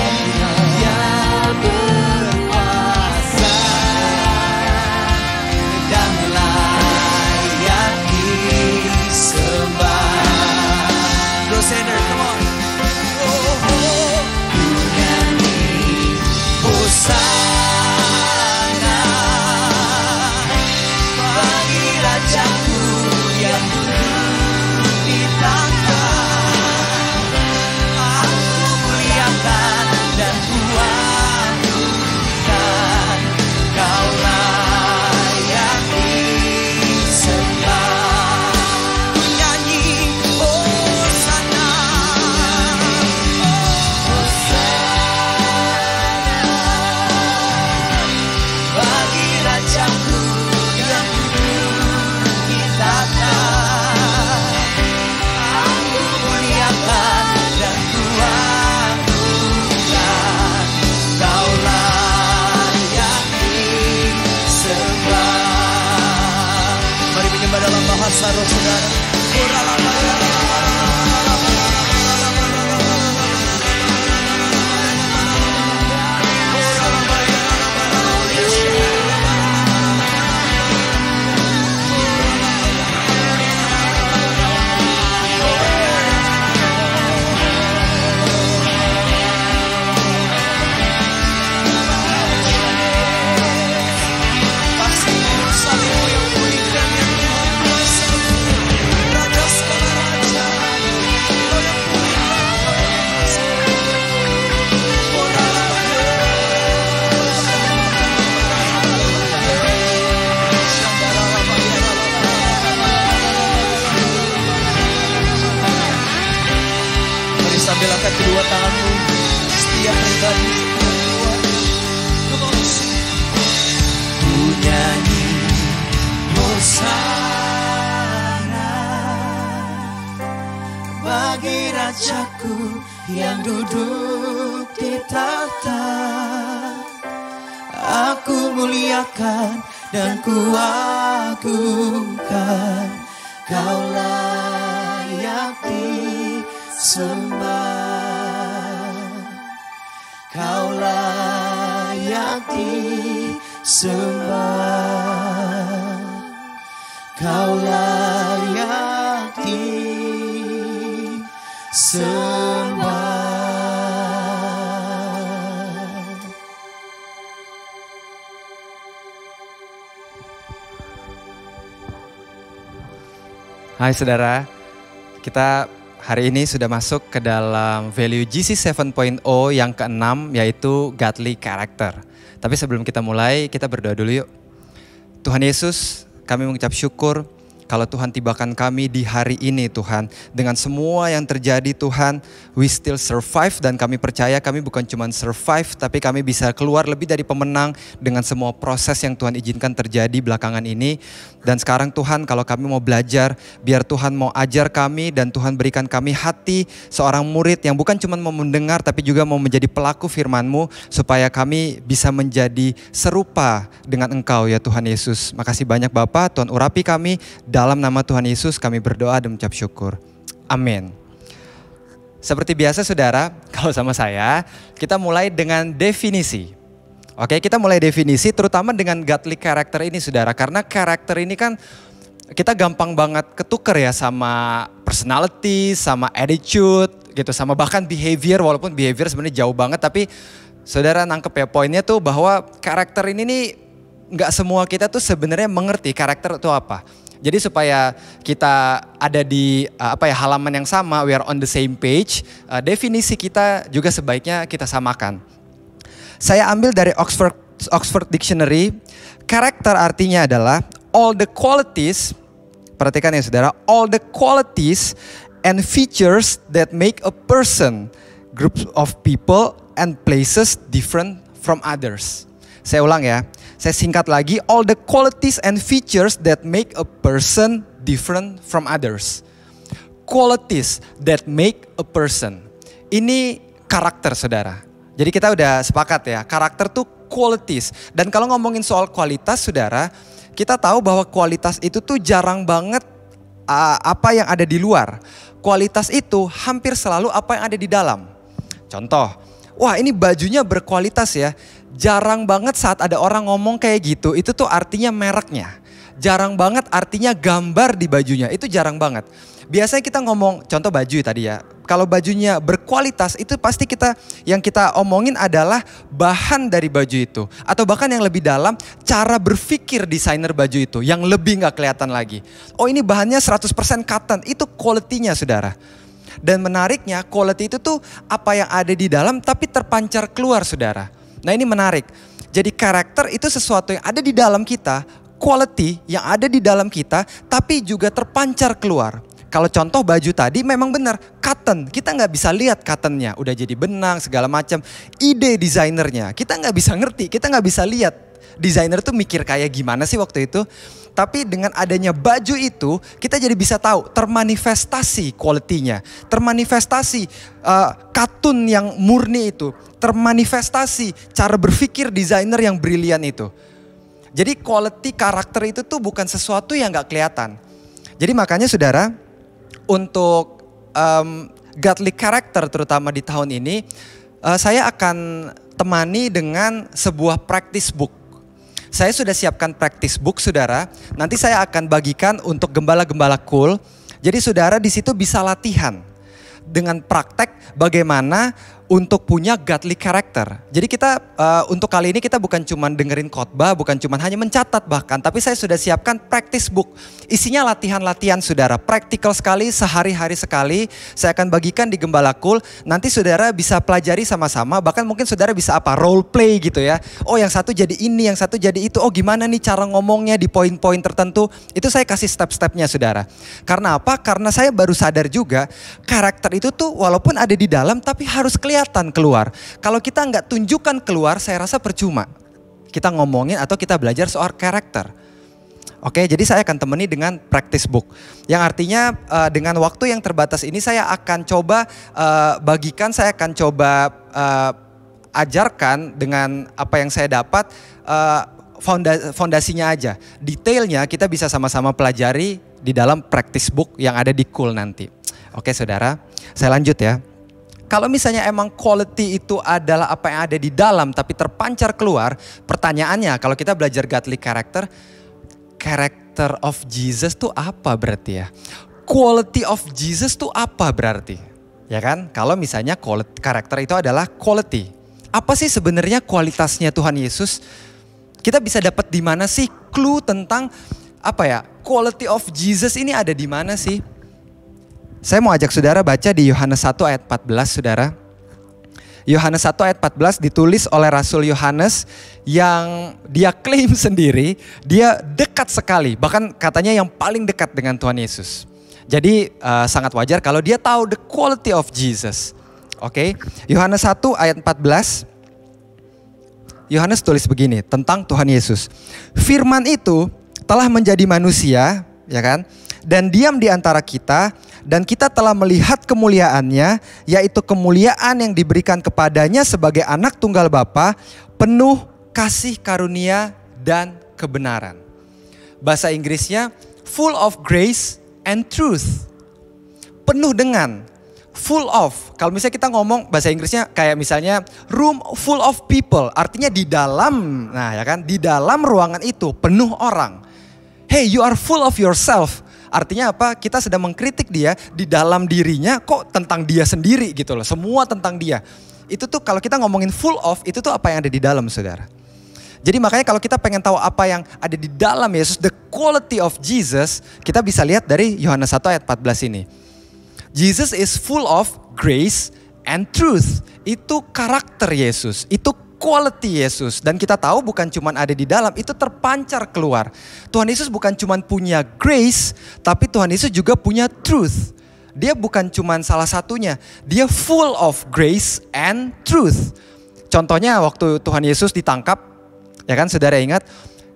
dan layak disembah. Go Sender, come on. Oh, oh, ku nyanyi, Hosanna. dalam bahasa roh saudara. Sambil angkat kedua tanganmu, setiap pribadi ku nyanyi hosana bagi Rajaku yang duduk di tahta. Aku muliakan dan ku agungkan, Kau layak disembah, Kau layak disembah, Kau layak disembah. Hai saudara, kita hari ini sudah masuk ke dalam value GC 7.0 yang ke-6, yaitu godly character. Tapi sebelum kita mulai, kita berdoa dulu yuk. Tuhan Yesus, kami mengucap syukur kalau Tuhan tibakan kami di hari ini Tuhan. Dengan semua yang terjadi Tuhan, we still survive, dan kami percaya kami bukan cuma survive, tapi kami bisa keluar lebih dari pemenang dengan semua proses yang Tuhan izinkan terjadi belakangan ini. Dan sekarang Tuhan, kalau kami mau belajar, biar Tuhan mau ajar kami dan Tuhan berikan kami hati seorang murid yang bukan cuma mau mendengar tapi juga mau menjadi pelaku firman-Mu, supaya kami bisa menjadi serupa dengan Engkau ya Tuhan Yesus. Makasih banyak Bapa, Tuhan urapi kami, dalam nama Tuhan Yesus kami berdoa dan mengucap syukur. Amin. Seperti biasa saudara, kalau sama saya, kita mulai dengan definisi. Oke, kita mulai definisi terutama dengan godly character ini saudara. Karena karakter ini kan kita gampang banget ketuker ya sama personality, sama attitude gitu, sama bahkan behavior. Walaupun behavior sebenarnya jauh banget, tapi saudara nangkep ya poinnya tuh bahwa karakter ini nih gak semua kita tuh sebenarnya mengerti karakter itu apa. Jadi supaya kita ada di halaman yang sama, we are on the same page, definisi kita juga sebaiknya kita samakan. Saya ambil dari Oxford Dictionary. Karakter artinya adalah all the qualities, perhatikan ya saudara, all the qualities and features that make a person, group of people and places different from others. Saya ulang ya, saya singkat lagi, all the qualities and features that make a person different from others. Qualities that make a person. Ini karakter saudara. Jadi kita udah sepakat ya, karakter tuh qualities. Dan kalau ngomongin soal kualitas saudara, kita tahu bahwa kualitas itu tuh jarang banget apa yang ada di luar. Kualitas itu hampir selalu apa yang ada di dalam. Contoh, wah ini bajunya berkualitas ya. Jarang banget saat ada orang ngomong kayak gitu, itu tuh artinya mereknya. Jarang banget artinya gambar di bajunya, itu jarang banget. Biasanya kita ngomong, contoh baju tadi ya, kalau bajunya berkualitas itu pasti yang kita omongin adalah bahan dari baju itu. Atau bahkan yang lebih dalam, cara berpikir desainer baju itu yang lebih gak kelihatan lagi. Oh ini bahannya 100% cotton, itu quality-nya saudara. Dan menariknya quality itu tuh apa yang ada di dalam tapi terpancar keluar saudara. Nah ini menarik, jadi karakter itu sesuatu yang ada di dalam kita, quality yang ada di dalam kita tapi juga terpancar keluar. Kalau contoh baju tadi memang benar, cotton. Kita nggak bisa lihat cottonnya, udah jadi benang segala macam. Ide desainernya, kita nggak bisa ngerti, kita nggak bisa lihat. Desainer tuh mikir kayak gimana sih waktu itu. Tapi dengan adanya baju itu, kita jadi bisa tahu termanifestasi quality-nya. Termanifestasi katun yang murni itu. Termanifestasi cara berpikir desainer yang brilian itu. Jadi quality karakter itu tuh bukan sesuatu yang gak kelihatan. Jadi makanya saudara, untuk godly character terutama di tahun ini, saya akan temani dengan sebuah practice book. Saya sudah siapkan practice book saudara, nanti saya akan bagikan untuk gembala-gembala cool. Jadi saudara di situ bisa latihan dengan praktek bagaimana untuk punya godly character. Jadi kita untuk kali ini kita bukan cuma dengerin khotbah, bukan cuma hanya mencatat bahkan, tapi saya sudah siapkan practice book. Isinya latihan-latihan saudara, praktikal sekali, sehari-hari sekali. Saya akan bagikan di Gembala Cool. Nanti saudara bisa pelajari sama-sama, bahkan mungkin saudara bisa role play gitu ya. Oh yang satu jadi ini, yang satu jadi itu. Oh gimana nih cara ngomongnya di poin-poin tertentu. Itu saya kasih step-stepnya saudara. Karena apa? Karena saya baru sadar juga karakter itu tuh walaupun ada di dalam tapi harus kelihatan keluar. Kalau kita nggak tunjukkan keluar, saya rasa percuma. Kita ngomongin atau kita belajar soal karakter. Oke, jadi saya akan temani dengan practice book. Yang artinya dengan waktu yang terbatas ini saya akan coba bagikan, saya akan coba ajarkan dengan apa yang saya dapat fondasinya aja. Detailnya kita bisa sama-sama pelajari di dalam practice book yang ada di Cool nanti. Oke saudara, saya lanjut ya. Kalau misalnya emang quality itu adalah apa yang ada di dalam tapi terpancar keluar, pertanyaannya kalau kita belajar godly character, character of Jesus tuh apa berarti ya? Quality of Jesus tuh apa berarti? Ya kan? Kalau misalnya karakter itu adalah quality. Apa sih sebenarnya kualitasnya Tuhan Yesus? Kita bisa dapat di mana sih clue tentang apa ya? Quality of Jesus ini ada di mana sih? Saya mau ajak saudara baca di Yohanes 1 ayat 14 saudara. Yohanes 1 ayat 14 ditulis oleh Rasul Yohanes yang dia klaim sendiri dia dekat sekali. Bahkan katanya yang paling dekat dengan Tuhan Yesus. Jadi sangat wajar kalau dia tahu the quality of Jesus. Oke, Yohanes 1 ayat 14. Yohanes tulis begini tentang Tuhan Yesus. Firman itu telah menjadi manusia, ya kan? Dan diam di antara kita. Dan kita telah melihat kemuliaannya, yaitu kemuliaan yang diberikan kepadanya sebagai anak tunggal Bapa, penuh kasih karunia dan kebenaran. Bahasa Inggrisnya full of grace and truth. Penuh dengan, full of. Kalau misalnya kita ngomong bahasa Inggrisnya kayak misalnya room full of people, artinya di dalam, nah ya kan, di dalam ruangan itu penuh orang. Hey, you are full of yourself. Artinya apa? Kita sedang mengkritik dia di dalam dirinya kok tentang dia sendiri gitu loh. Semua tentang dia. Itu tuh kalau kita ngomongin full of, itu tuh apa yang ada di dalam saudara. Jadi makanya kalau kita pengen tahu apa yang ada di dalam Yesus, the quality of Jesus, kita bisa lihat dari Yohanes 1 ayat 14 ini. Jesus is full of grace and truth. Itu karakter Yesus, itu quality Yesus. Dan kita tahu bukan cuma ada di dalam, itu terpancar keluar. Tuhan Yesus bukan cuma punya grace, tapi Tuhan Yesus juga punya truth. Dia bukan cuma salah satunya, dia full of grace and truth. Contohnya waktu Tuhan Yesus ditangkap, ya kan saudara ingat,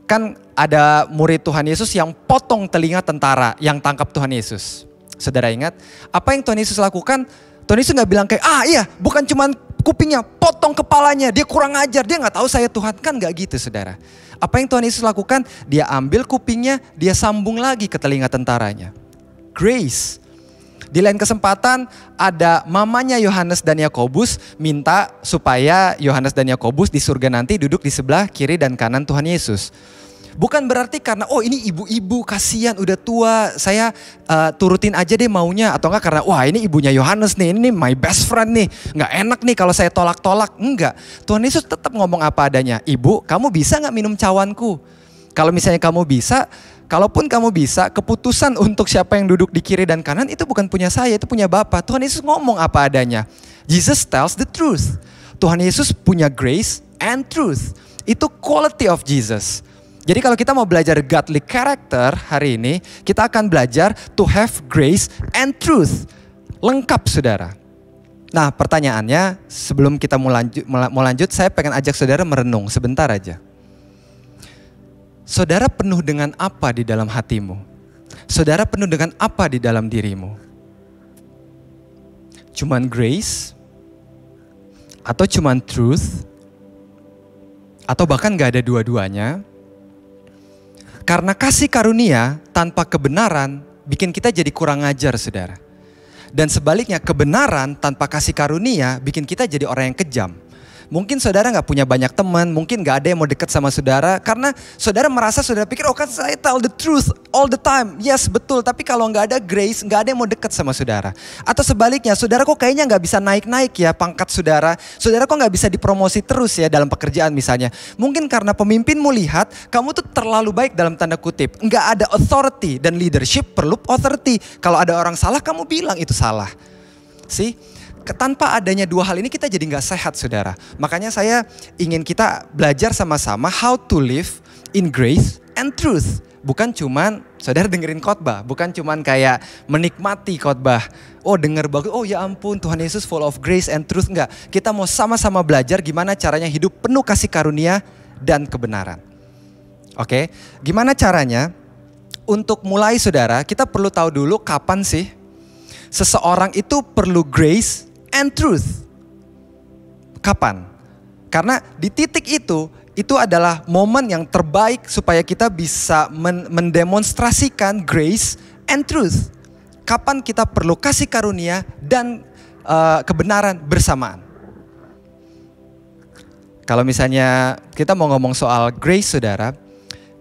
kan ada murid Tuhan Yesus yang potong telinga tentara yang tangkap Tuhan Yesus. Saudara ingat, apa yang Tuhan Yesus lakukan? Tuhan Yesus gak bilang kayak, iya bukan cuma kupingnya, potong kepalanya, dia kurang ajar, dia gak tahu saya Tuhan. Kan gak gitu saudara. Apa yang Tuhan Yesus lakukan? Dia ambil kupingnya, dia sambung lagi ke telinga tentaranya. Grace. Di lain kesempatan ada mamanya Yohanes dan Yakobus minta supaya Yohanes dan Yakobus di surga nanti duduk di sebelah kiri dan kanan Tuhan Yesus. Bukan berarti karena ini ibu-ibu kasihan udah tua, saya turutin aja deh maunya. Atau enggak karena wah ini ibunya Yohanes nih, ini my best friend nih, nggak enak nih kalau saya tolak-tolak. Enggak, Tuhan Yesus tetap ngomong apa adanya. Ibu, kamu bisa nggak minum cawanku? Kalau misalnya kamu bisa, kalaupun kamu bisa, keputusan untuk siapa yang duduk di kiri dan kanan itu bukan punya saya, itu punya Bapa. Tuhan Yesus ngomong apa adanya. Jesus tells the truth. Tuhan Yesus punya grace and truth. Itu quality of Jesus. Jadi kalau kita mau belajar godly character hari ini, kita akan belajar to have grace and truth. Lengkap saudara. Nah pertanyaannya sebelum kita mau lanjut, saya pengen ajak saudara merenung sebentar aja. Saudara penuh dengan apa di dalam hatimu? Saudara penuh dengan apa di dalam dirimu? Cuman grace? Atau cuman truth? Atau bahkan gak ada dua-duanya? Karena kasih karunia tanpa kebenaran bikin kita jadi kurang ajar, saudara. Dan sebaliknya, kebenaran tanpa kasih karunia bikin kita jadi orang yang kejam. Mungkin saudara gak punya banyak teman, mungkin gak ada yang mau deket sama saudara. Karena saudara merasa, saudara pikir, oh kan saya tell the truth all the time. Yes, betul, tapi kalau gak ada grace, gak ada yang mau deket sama saudara. Atau sebaliknya, saudara kok kayaknya gak bisa naik-naik ya pangkat saudara. Saudara kok gak bisa dipromosi terus ya dalam pekerjaan misalnya. Mungkin karena pemimpinmu lihat, kamu tuh terlalu baik dalam tanda kutip. Gak ada authority, dan leadership perlu authority. Kalau ada orang salah, kamu bilang itu salah. See? Tanpa adanya dua hal ini kita jadi gak sehat, saudara. Makanya saya ingin kita belajar sama-sama how to live in grace and truth. Bukan cuman saudara dengerin khotbah, bukan cuman kayak menikmati khotbah. Oh denger bagus, oh ya ampun Tuhan Yesus full of grace and truth. Enggak, kita mau sama-sama belajar gimana caranya hidup penuh kasih karunia dan kebenaran. Oke, gimana caranya? Untuk mulai saudara, kita perlu tahu dulu kapan sih seseorang itu perlu grace and truth. Kapan? Karena di titik itu adalah momen yang terbaik supaya kita bisa mendemonstrasikan grace and truth. Kapan kita perlu kasih karunia dan kebenaran bersamaan. Kalau misalnya kita mau ngomong soal grace, saudara,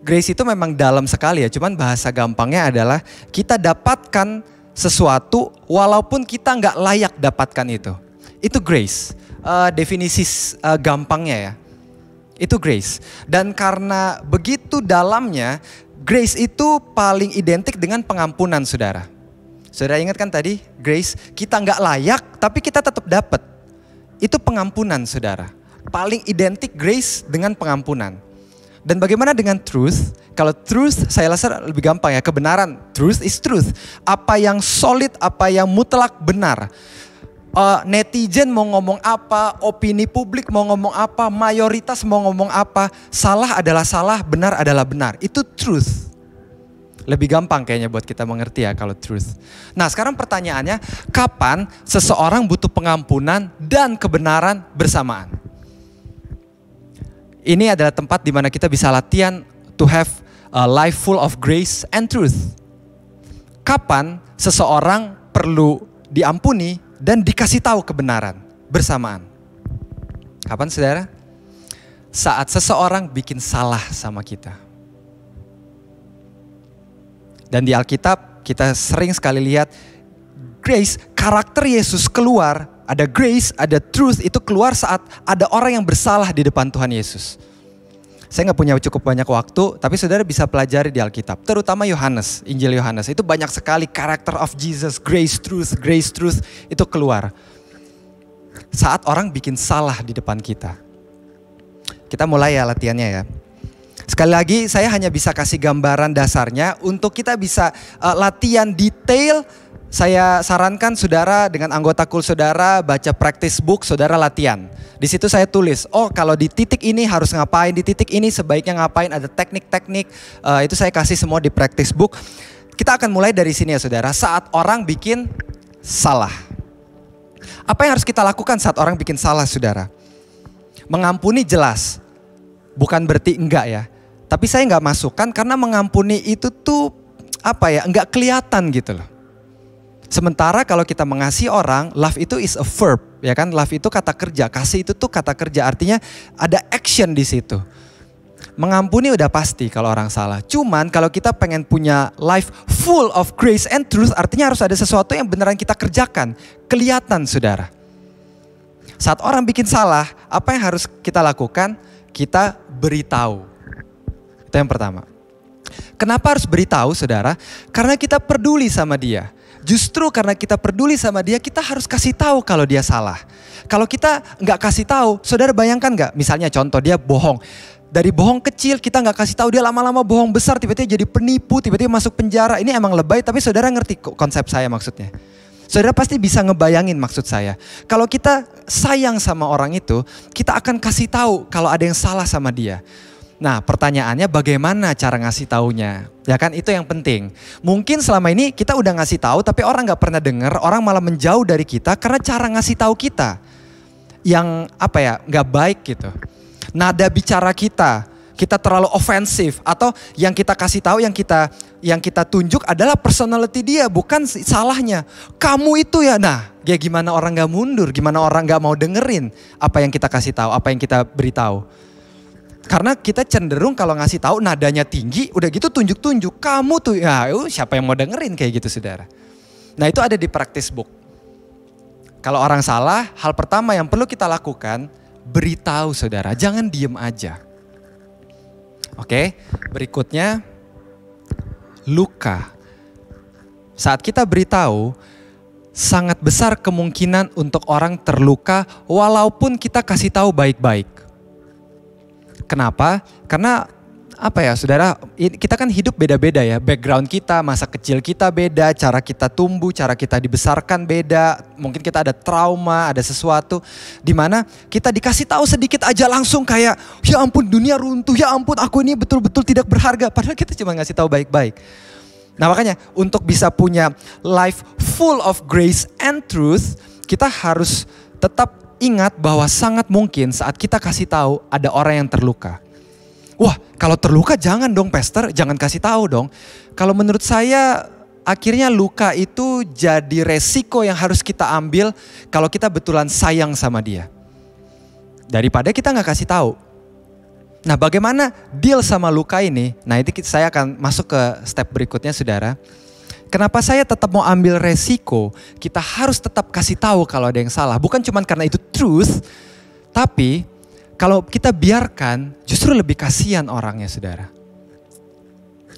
grace itu memang dalam sekali ya. Cuman bahasa gampangnya adalah kita dapatkan sesuatu walaupun kita nggak layak dapatkan itu. Itu grace. Definisi gampangnya ya. Itu grace. Dan karena begitu dalamnya, grace itu paling identik dengan pengampunan, saudara. Saudara ingat kan tadi, grace kita nggak layak tapi kita tetap dapat. Itu pengampunan, saudara. Paling identik grace dengan pengampunan. Dan bagaimana dengan truth? Kalau truth saya rasa lebih gampang ya, kebenaran. Truth is truth. Apa yang solid, apa yang mutlak benar. Netizen mau ngomong apa, opini publik mau ngomong apa, mayoritas mau ngomong apa, salah adalah salah, benar adalah benar. Itu truth. Lebih gampang kayaknya buat kita mengerti ya kalau truth. Nah sekarang pertanyaannya, kapan seseorang butuh pengampunan dan kebenaran bersamaan? Ini adalah tempat di mana kita bisa latihan to have a life full of grace and truth. Kapan seseorang perlu diampuni dan dikasih tahu kebenaran bersamaan? Kapan, saudara? Saat seseorang bikin salah sama kita. Dan di Alkitab kita sering sekali lihat grace, karakter Yesus keluar. Ada grace, ada truth itu keluar saat ada orang yang bersalah di depan Tuhan Yesus. Saya gak punya cukup banyak waktu, tapi saudara bisa pelajari di Alkitab. Terutama Yohanes, Injil Yohanes. Itu banyak sekali karakter of Jesus, grace, truth itu keluar. Saat orang bikin salah di depan kita. Kita mulai ya latihannya ya. Sekali lagi saya hanya bisa kasih gambaran dasarnya. Untuk kita bisa latihan detail, saya sarankan saudara dengan anggota kul saudara baca practice book, saudara latihan. Di situ saya tulis, oh kalau di titik ini harus ngapain, di titik ini sebaiknya ngapain, ada teknik-teknik. Itu saya kasih semua di practice book. Kita akan mulai dari sini ya saudara, saat orang bikin salah. Apa yang harus kita lakukan saat orang bikin salah, saudara? Mengampuni jelas, bukan berarti enggak ya. Tapi saya enggak masukkan karena mengampuni itu tuh enggak kelihatan gitu loh. Sementara kalau kita mengasihi orang, love itu is a verb, ya kan? Love itu kata kerja, kasih itu tuh kata kerja, artinya ada action di situ. Mengampuni udah pasti kalau orang salah. Cuman kalau kita pengen punya life full of grace and truth, artinya harus ada sesuatu yang beneran kita kerjakan, kelihatan, saudara. Saat orang bikin salah, apa yang harus kita lakukan? Kita beritahu. Itu yang pertama. Kenapa harus beritahu, saudara? Karena kita peduli sama dia. Justru karena kita peduli sama dia, kita harus kasih tahu kalau dia salah. Kalau kita nggak kasih tahu, saudara bayangkan nggak? Misalnya contoh dia bohong. Dari bohong kecil kita nggak kasih tahu, dia lama-lama bohong besar, tiba-tiba jadi penipu, tiba-tiba masuk penjara. Ini emang lebay, tapi saudara ngerti konsep saya maksudnya. Saudara pasti bisa ngebayangin maksud saya. Kalau kita sayang sama orang itu, kita akan kasih tahu kalau ada yang salah sama dia. Nah pertanyaannya bagaimana cara ngasih taunya? Ya kan itu yang penting. Mungkin selama ini kita udah ngasih tahu tapi orang gak pernah dengar, orang malah menjauh dari kita karena cara ngasih tahu kita yang gak baik gitu. Nada bicara kita kita terlalu ofensif, atau yang kita kasih tahu, yang kita tunjuk adalah personality dia, bukan salahnya. Kamu itu ya, nah, ya gimana orang gak mundur, gimana orang gak mau dengerin apa yang kita kasih tahu, apa yang kita beritahu. Karena kita cenderung kalau ngasih tahu nadanya tinggi, udah gitu tunjuk-tunjuk, kamu tuh ya, siapa yang mau dengerin kayak gitu saudara. Nah itu ada di practice book. Kalau orang salah, hal pertama yang perlu kita lakukan, beritahu saudara, jangan diem aja. Oke, berikutnya luka. Saat kita beritahu, sangat besar kemungkinan untuk orang terluka walaupun kita kasih tahu baik-baik. Kenapa? Karena apa ya saudara, kita kan hidup beda-beda ya. Background kita, masa kecil kita beda, cara kita tumbuh, cara kita dibesarkan beda. Mungkin kita ada trauma, ada sesuatu di mana kita dikasih tahu sedikit aja langsung kayak, ya ampun dunia runtuh, ya ampun aku ini betul-betul tidak berharga. Padahal kita cuma ngasih tahu baik-baik. Nah makanya untuk bisa punya life full of grace and truth, kita harus tetap ingat bahwa sangat mungkin saat kita kasih tahu ada orang yang terluka. Wah, kalau terluka jangan dong pastor, jangan kasih tahu dong. Kalau menurut saya akhirnya luka itu jadi resiko yang harus kita ambil kalau kita betulan sayang sama dia. Daripada kita gak kasih tahu. Nah bagaimana deal sama luka ini? Nah itu saya akan masuk ke step berikutnya saudara. Kenapa saya tetap mau ambil resiko? Kita harus tetap kasih tahu kalau ada yang salah. Bukan cuma karena itu truth, tapi kalau kita biarkan, justru lebih kasihan orangnya saudara.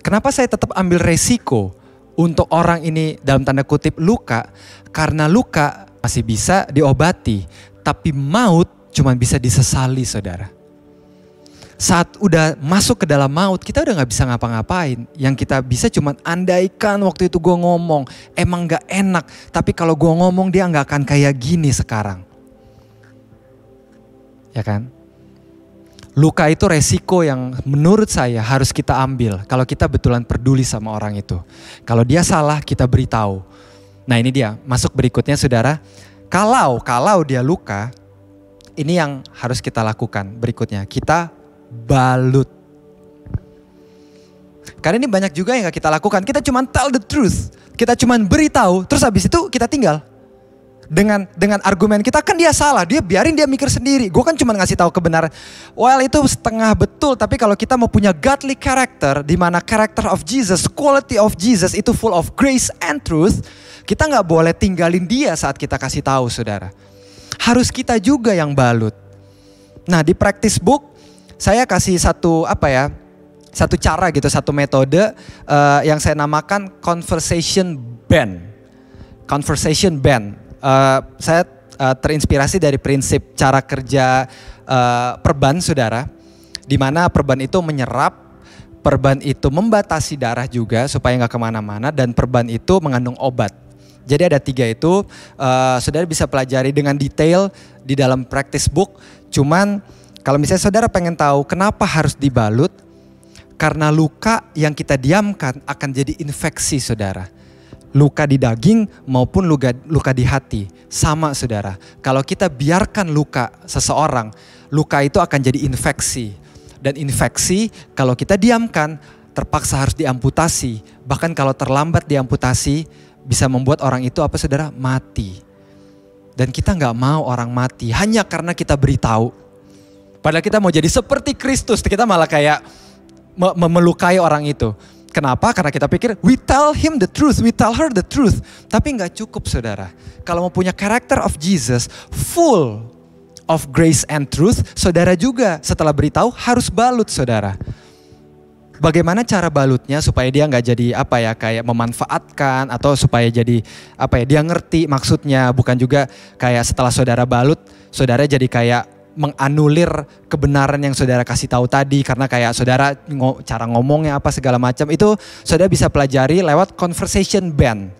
Kenapa saya tetap ambil resiko untuk orang ini dalam tanda kutip luka? Karena luka masih bisa diobati, tapi maut cuma bisa disesali saudara. Saat udah masuk ke dalam maut, kita udah gak bisa ngapa-ngapain. Yang kita bisa cuma andaikan waktu itu gue ngomong, emang gak enak. Tapi kalau gue ngomong dia gak akan kayak gini sekarang. Ya kan? Luka itu resiko yang menurut saya harus kita ambil kalau kita betulan peduli sama orang itu. Kalau dia salah kita beritahu. Nah ini dia masuk berikutnya saudara. Kalau dia luka, ini yang harus kita lakukan berikutnya. Kita balut. Karena ini banyak juga yang gak kita lakukan. Kita cuma tell the truth. Kita cuma beritahu terus habis itu kita tinggal. Dengan argumen kita kan dia salah, dia biarin dia mikir sendiri. Gue kan cuma ngasih tahu kebenaran. Well itu setengah betul, tapi kalau kita mau punya godly character, di mana character of Jesus, quality of Jesus itu full of grace and truth, kita nggak boleh tinggalin dia saat kita kasih tahu, saudara. Harus kita juga yang balut. Nah di practice book saya kasih satu cara gitu, satu metode yang saya namakan conversation band. Conversation band. Saya terinspirasi dari prinsip cara kerja perban saudara. Di mana perban itu menyerap, perban itu membatasi darah juga supaya gak kemana-mana, dan perban itu mengandung obat. Jadi ada 3 itu, saudara bisa pelajari dengan detail di dalam practice book. Cuman kalau misalnya saudara pengen tahu kenapa harus dibalut, karena luka yang kita diamkan akan jadi infeksi saudara. Luka di daging maupun luka di hati. Sama saudara. Kalau kita biarkan luka seseorang, luka itu akan jadi infeksi. Dan infeksi kalau kita diamkan terpaksa harus diamputasi. Bahkan kalau terlambat diamputasi bisa membuat orang itu apa saudara? Mati. Dan kita gak mau orang mati hanya karena kita beritahu. Padahal kita mau jadi seperti Kristus, kita malah kayak melukai orang itu. Kenapa? Karena kita pikir we tell him the truth, we tell her the truth. Tapi gak cukup saudara. Kalau mau punya character of Jesus full of grace and truth, saudara juga setelah beritahu harus balut saudara. Bagaimana cara balutnya supaya dia gak jadi kayak memanfaatkan, atau supaya jadi dia ngerti maksudnya. Bukan juga kayak setelah saudara balut, saudara jadi kayak menganulir kebenaran yang saudara kasih tahu tadi karena kayak saudara cara ngomongnya apa segala macam. Itu saudara bisa pelajari lewat conversation band.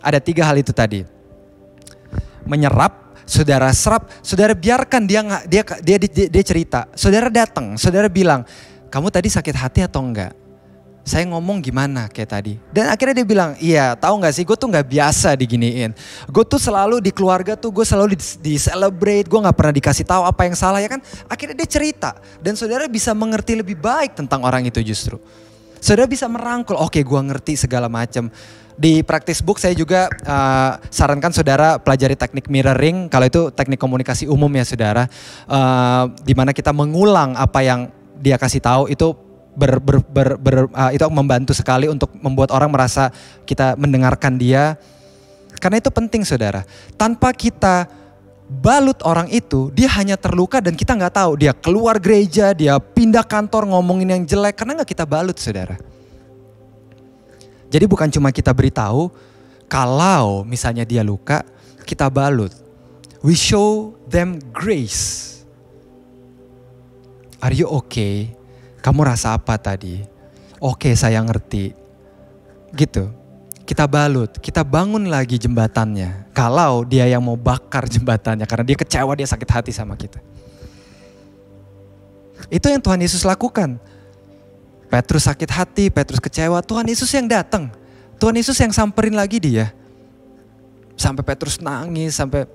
Ada 3 hal itu tadi. Menyerap, saudara serap, saudara biarkan dia cerita. Saudara datang, saudara bilang, "Kamu tadi sakit hati atau enggak?" saya ngomong gimana kayak tadi. Dan akhirnya dia bilang, iya tahu gak sih gue tuh gak biasa diginiin. Gue tuh selalu di keluarga tuh gue selalu di-celebrate, gue gak pernah dikasih tahu apa yang salah ya kan. Akhirnya dia cerita dan saudara bisa mengerti lebih baik tentang orang itu justru. Saudara bisa merangkul, oke gue ngerti segala macam. Di practice book saya juga sarankan saudara pelajari teknik mirroring, kalau itu teknik komunikasi umum ya saudara. Dimana kita mengulang apa yang dia kasih tahu itu itu membantu sekali untuk membuat orang merasa kita mendengarkan dia. Karena itu penting saudara. Tanpa kita balut orang itu, dia hanya terluka dan kita nggak tahu. Dia keluar gereja, dia pindah kantor ngomongin yang jelek karena nggak kita balut saudara. Jadi bukan cuma kita beritahu, kalau misalnya dia luka, kita balut. We show them grace. Are you okay? Kamu rasa apa tadi? Oke, saya ngerti. Gitu. Kita balut, kita bangun lagi jembatannya. Kalau dia yang mau bakar jembatannya karena dia kecewa, dia sakit hati sama kita. Itu yang Tuhan Yesus lakukan. Petrus sakit hati, Petrus kecewa, Tuhan Yesus yang datang. Tuhan Yesus yang samperin lagi dia. Sampai Petrus nangis, sampai...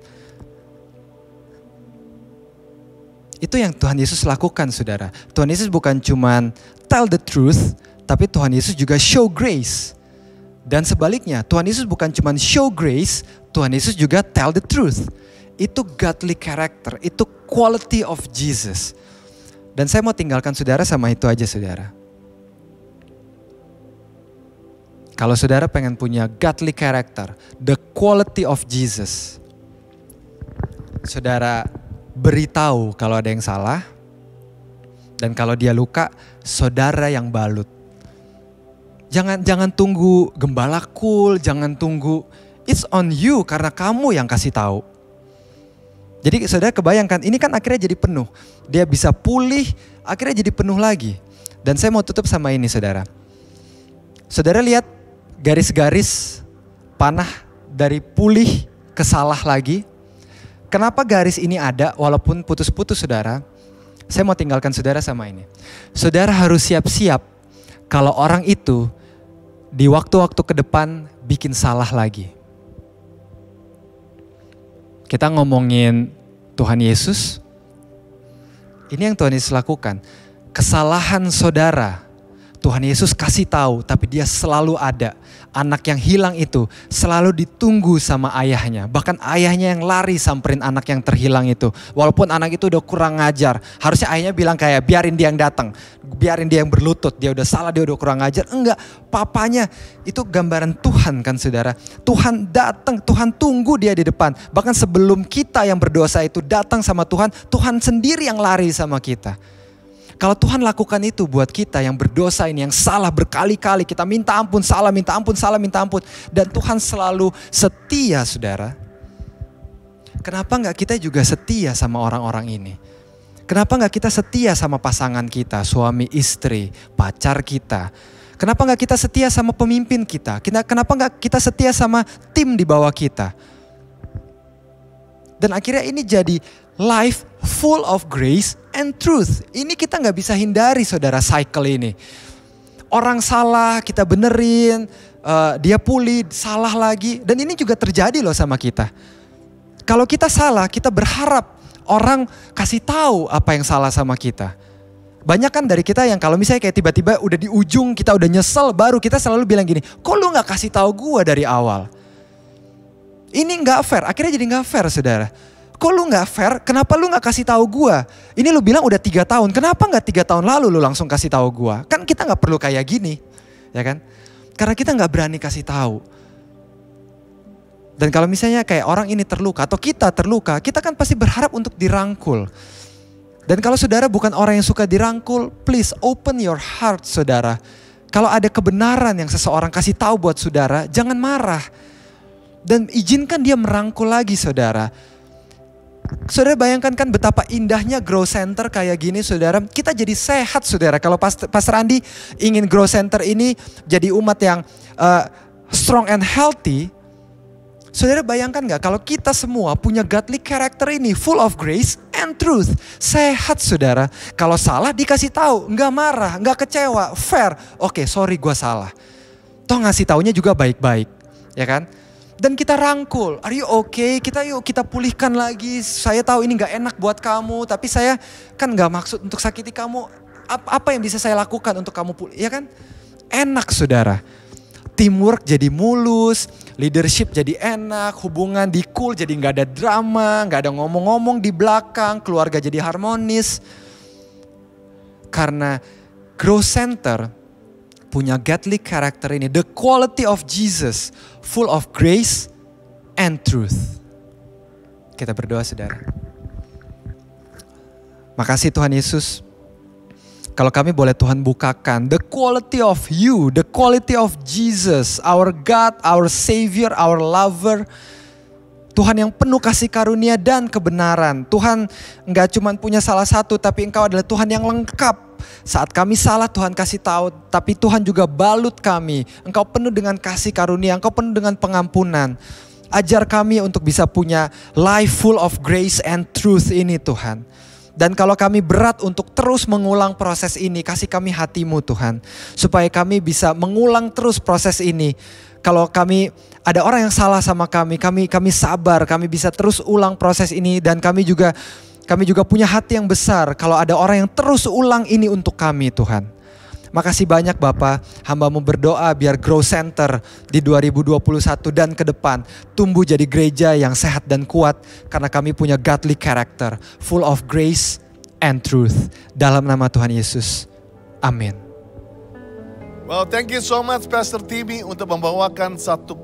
Itu yang Tuhan Yesus lakukan saudara. Tuhan Yesus bukan cuman tell the truth, tapi Tuhan Yesus juga show grace. Dan sebaliknya, Tuhan Yesus bukan cuman show grace, Tuhan Yesus juga tell the truth. Itu godly character, itu quality of Jesus. Dan saya mau tinggalkan saudara sama itu aja saudara. Kalau saudara pengen punya godly character, the quality of Jesus, saudara beritahu kalau ada yang salah, dan kalau dia luka, saudara yang balut. Jangan tunggu gembala cool, jangan tunggu it's on you karena kamu yang kasih tahu. Jadi saudara kebayangkan, ini kan akhirnya jadi penuh. Dia bisa pulih, akhirnya jadi penuh lagi. Dan saya mau tutup sama ini saudara. Saudara lihat garis-garis panah dari pulih ke salah lagi. Kenapa garis ini ada walaupun putus-putus saudara? Saya mau tinggalkan saudara sama ini. Saudara harus siap-siap kalau orang itu di waktu-waktu ke depan bikin salah lagi. Kita ngomongin Tuhan Yesus. Ini yang Tuhan Yesus lakukan. Kesalahan saudara, Tuhan Yesus kasih tahu tapi dia selalu ada. Anak yang hilang itu selalu ditunggu sama ayahnya. Bahkan ayahnya yang lari samperin anak yang terhilang itu. Walaupun anak itu udah kurang ngajar. Harusnya ayahnya bilang kayak biarin dia yang datang. Biarin dia yang berlutut. Dia udah salah, dia udah kurang ngajar. Enggak, papanya itu gambaran Tuhan kan saudara. Tuhan datang, Tuhan tunggu dia di depan. Bahkan sebelum kita yang berdosa itu datang sama Tuhan, Tuhan sendiri yang lari sama kita. Kalau Tuhan lakukan itu buat kita yang berdosa ini, yang salah berkali-kali, kita minta ampun, salah, minta ampun, salah, minta ampun. Dan Tuhan selalu setia saudara. Kenapa gak kita juga setia sama orang-orang ini? Kenapa gak kita setia sama pasangan kita, suami, istri, pacar kita? Kenapa gak kita setia sama pemimpin kita? Kenapa gak kita setia sama tim di bawah kita? Dan akhirnya ini jadi life full of grace and truth. Ini kita gak bisa hindari saudara cycle ini. Orang salah kita benerin, dia pulih, salah lagi. Dan ini juga terjadi loh sama kita. Kalau kita salah, kita berharap orang kasih tahu apa yang salah sama kita. Banyak kan dari kita yang kalau misalnya kayak tiba-tiba udah di ujung, kita udah nyesel, baru kita selalu bilang gini, kok lu gak kasih tahu gue dari awal? Ini gak fair, akhirnya jadi gak fair saudara. Kok lu gak fair? Kenapa lu gak kasih tahu gua? Ini lu bilang udah 3 tahun. Kenapa gak 3 tahun lalu lu langsung kasih tahu gua? Kan kita gak perlu kayak gini, ya kan? Karena kita gak berani kasih tahu. Dan kalau misalnya kayak orang ini terluka atau kita terluka, kita kan pasti berharap untuk dirangkul. Dan kalau saudara bukan orang yang suka dirangkul, please open your heart saudara. Kalau ada kebenaran yang seseorang kasih tahu buat saudara, jangan marah. Dan izinkan dia merangkul lagi saudara. Saudara bayangkan kan betapa indahnya Grow Center kayak gini saudara. Kita jadi sehat saudara. Kalau Pastor Andi ingin Grow Center ini jadi umat yang strong and healthy. Saudara bayangkan gak kalau kita semua punya godly character ini, full of grace and truth. Sehat saudara. Kalau salah dikasih tahu, gak marah, gak kecewa, fair. Oke, sorry gue salah. Toh ngasih taunya juga baik-baik, ya kan? Dan kita rangkul, are you okay? Kita pulihkan lagi. Saya tahu ini gak enak buat kamu, tapi saya kan gak maksud untuk sakiti kamu. Apa yang bisa saya lakukan untuk kamu pulih, ya kan? Enak saudara. Teamwork jadi mulus, leadership jadi enak, hubungan di cool jadi gak ada drama, gak ada ngomong-ngomong di belakang, keluarga jadi harmonis. Karena Growth Center punya godly character ini, the quality of Jesus, full of grace and truth. Kita berdoa saudara. Makasih Tuhan Yesus. Kalau kami boleh Tuhan bukakan the quality of you, the quality of Jesus, our God, our Savior, our lover. Tuhan yang penuh kasih karunia dan kebenaran. Tuhan enggak cuma punya salah satu, tapi Engkau adalah Tuhan yang lengkap. Saat kami salah Tuhan kasih tahu, tapi Tuhan juga balut kami. Engkau penuh dengan kasih karunia, Engkau penuh dengan pengampunan. Ajar kami untuk bisa punya life full of grace and truth ini Tuhan. Dan kalau kami berat untuk terus mengulang proses ini, kasih kami hati-Mu Tuhan. Supaya kami bisa mengulang terus proses ini. Kalau kami ada orang yang salah sama kami sabar, kami bisa terus ulang proses ini. Dan kami juga punya hati yang besar kalau ada orang yang terus ulang ini untuk kami Tuhan. Makasih banyak Bapak, hamba-Mu berdoa biar Growth Center di 2021 dan ke depan tumbuh jadi gereja yang sehat dan kuat. Karena kami punya godly character, full of grace and truth. Dalam nama Tuhan Yesus, amin. Well, thank you so much Pastor Timmy untuk membawakan satu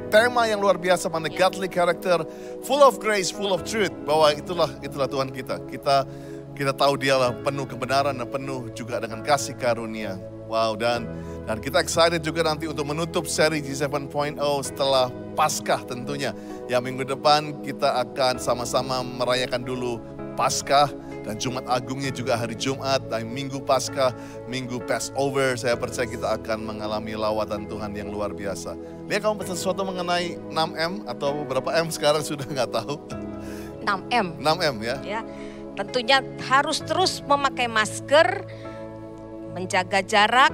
tema yang luar biasa mengenai godly character, full of grace, full of truth. Bahwa itulah Tuhan kita. Kita tahu Dialah penuh kebenaran dan penuh juga dengan kasih karunia. Wow, dan kita excited juga nanti untuk menutup seri G7.0 setelah Paskah tentunya. Ya minggu depan kita akan sama-sama merayakan dulu Paskah. Dan Jumat Agungnya juga hari Jumat, dan Minggu Paskah, Minggu Passover. Saya percaya kita akan mengalami lawatan Tuhan yang luar biasa. Lihat kamu pesan sesuatu mengenai 6M atau berapa M sekarang sudah nggak tahu. 6M. 6M ya. Ya. Tentunya harus terus memakai masker, menjaga jarak,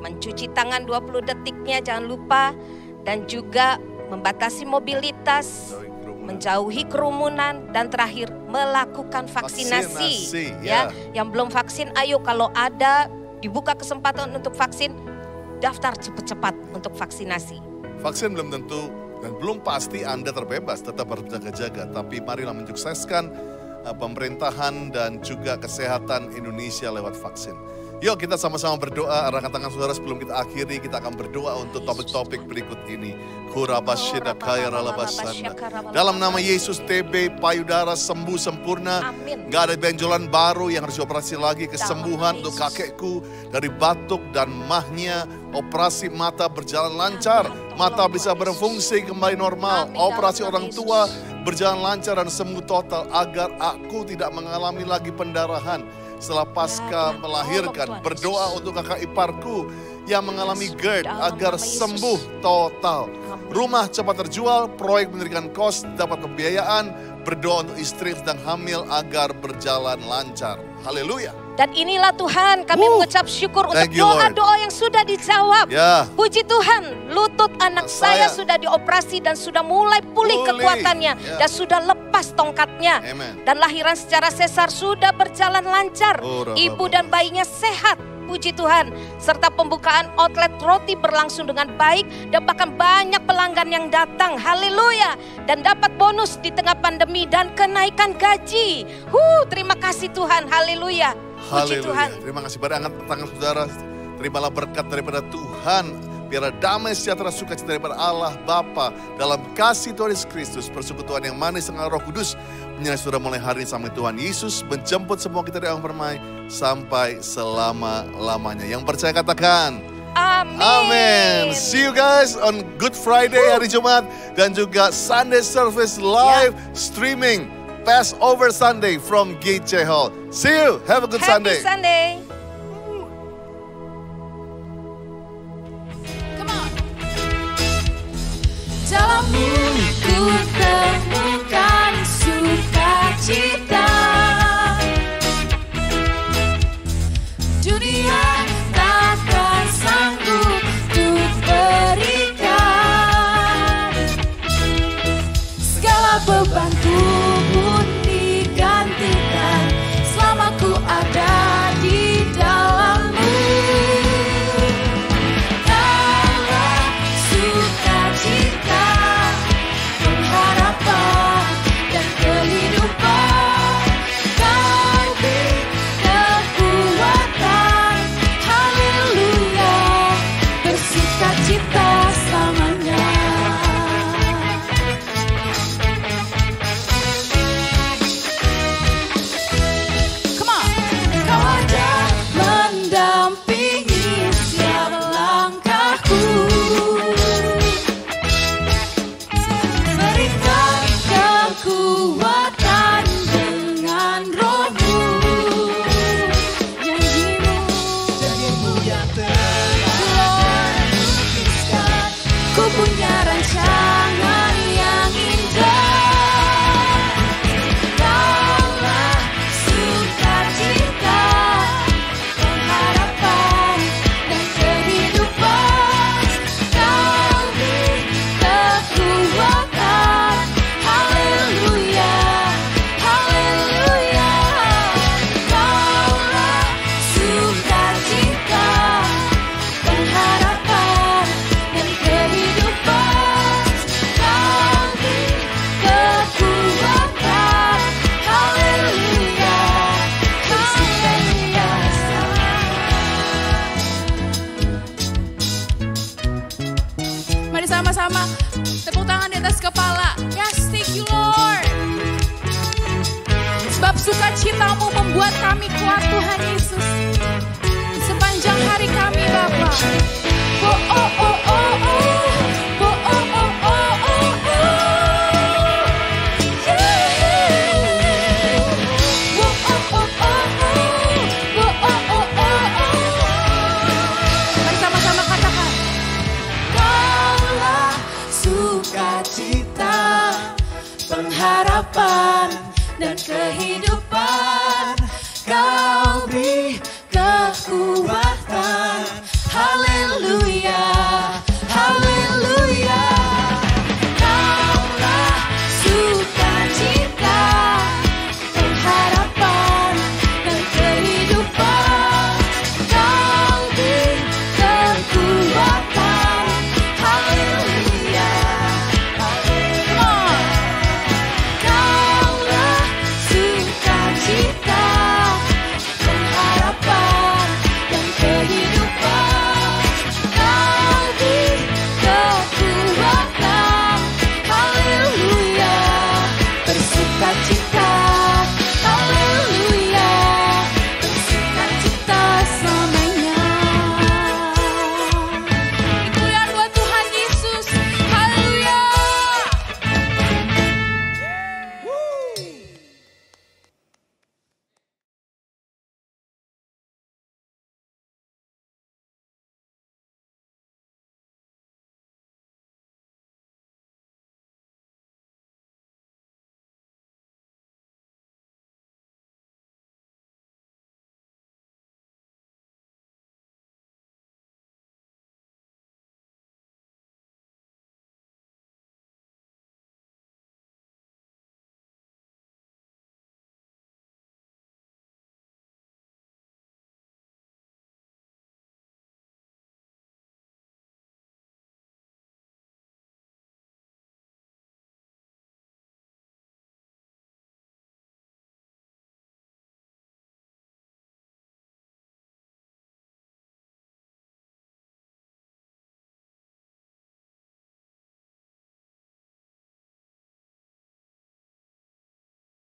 mencuci tangan 20 detiknya jangan lupa, dan juga membatasi mobilitas, menjauhi kerumunan, dan terakhir melakukan vaksinasi. Ya, yang belum vaksin ayo kalau ada dibuka kesempatan untuk vaksin, daftar cepat-cepat untuk vaksinasi. Vaksin belum tentu dan belum pasti Anda terbebas, tetap harus berjaga-jaga, tapi marilah mensukseskan pemerintahan dan juga kesehatan Indonesia lewat vaksin. Yuk kita sama-sama berdoa, arahkan tangan saudara sebelum kita akhiri, kita akan berdoa untuk topik-topik berikut ini. Dalam nama Yesus TB payudara sembuh sempurna. Gak ada benjolan baru yang harus dioperasi lagi, kesembuhan untuk kakekku dari batuk dan mahnya. Operasi mata berjalan lancar, mata bisa berfungsi kembali normal. Operasi orang tua berjalan lancar dan sembuh total agar aku tidak mengalami lagi pendarahan. Setelah pasca melahirkan, berdoa untuk kakak iparku yang mengalami GERD agar sembuh total. Rumah cepat terjual, proyek mendirikan kos dapat pembiayaan, berdoa untuk istri sedang hamil agar berjalan lancar. Haleluya. Dan inilah Tuhan, kami mengucap syukur untuk doa-doa yang sudah dijawab. Puji Tuhan, lutut anak saya sudah dioperasi dan sudah mulai pulih kekuatannya. Dan sudah lepas tongkatnya. Dan lahiran secara sesar sudah berjalan lancar. Ibu dan bayinya sehat. Puji Tuhan, serta pembukaan outlet roti berlangsung dengan baik dan bahkan banyak pelanggan yang datang. Haleluya. Dan dapat bonus di tengah pandemi dan kenaikan gaji. Terima kasih Tuhan. Haleluya. Puji Tuhan. Terima kasih. Beri angkat tangan saudara. Terimalah berkat daripada Tuhan. Biar damai sejahtera sukacita daripada Allah Bapa dalam kasih Tuhan Yesus Kristus, persekutuan yang manis dengan Roh Kudus menyertai saudara mulai hari ini sampai Tuhan Yesus menjemput semua kita di alam permai sampai selama-lamanya. Yang percaya katakan amin. Amin. See you guys on Good Friday hari Jumat dan juga Sunday service live streaming Passover Sunday from GC Hall. See you. Have a good Sunday. Happy Sunday. Dalam bebanku pun digantikan selama ku ada di dalam-Mu. Kaulah sukacita, pengharapan dan kehidupan. Kau beri kekuatan, haleluya, bersukacita selamanya. Come on. Kau ada mendampingi setiap langkahku. Berikan kekuatan dengan Roh-Mu. Janji-Mu yang telah lukiskan. Ku punya rancangan yang indah. Kaulah sukacita, pengharapan dan kehidupan. Kau beri kekuatan, haleluya, haleluya. Kaulah sukacita, pengharapan dan kehidupan. Kau beri kekuatan, haleluya, haleluya. Mari sama-sama tepuk tangan di atas kepala. Yes, thank you Lord. Sebab sukacita-Mu membuat kami kuat Tuhan Yesus. Sepanjang hari kami Bapa. Oh oh oh oh oh. Oh oh oh oh oh oh. Yeah. Oh oh oh oh oh. Oh oh oh oh oh. Mari sama-sama katakan. Kaulah sukacita, pengharapan dan kehidupan. Kau beri kekuatan, haleluya,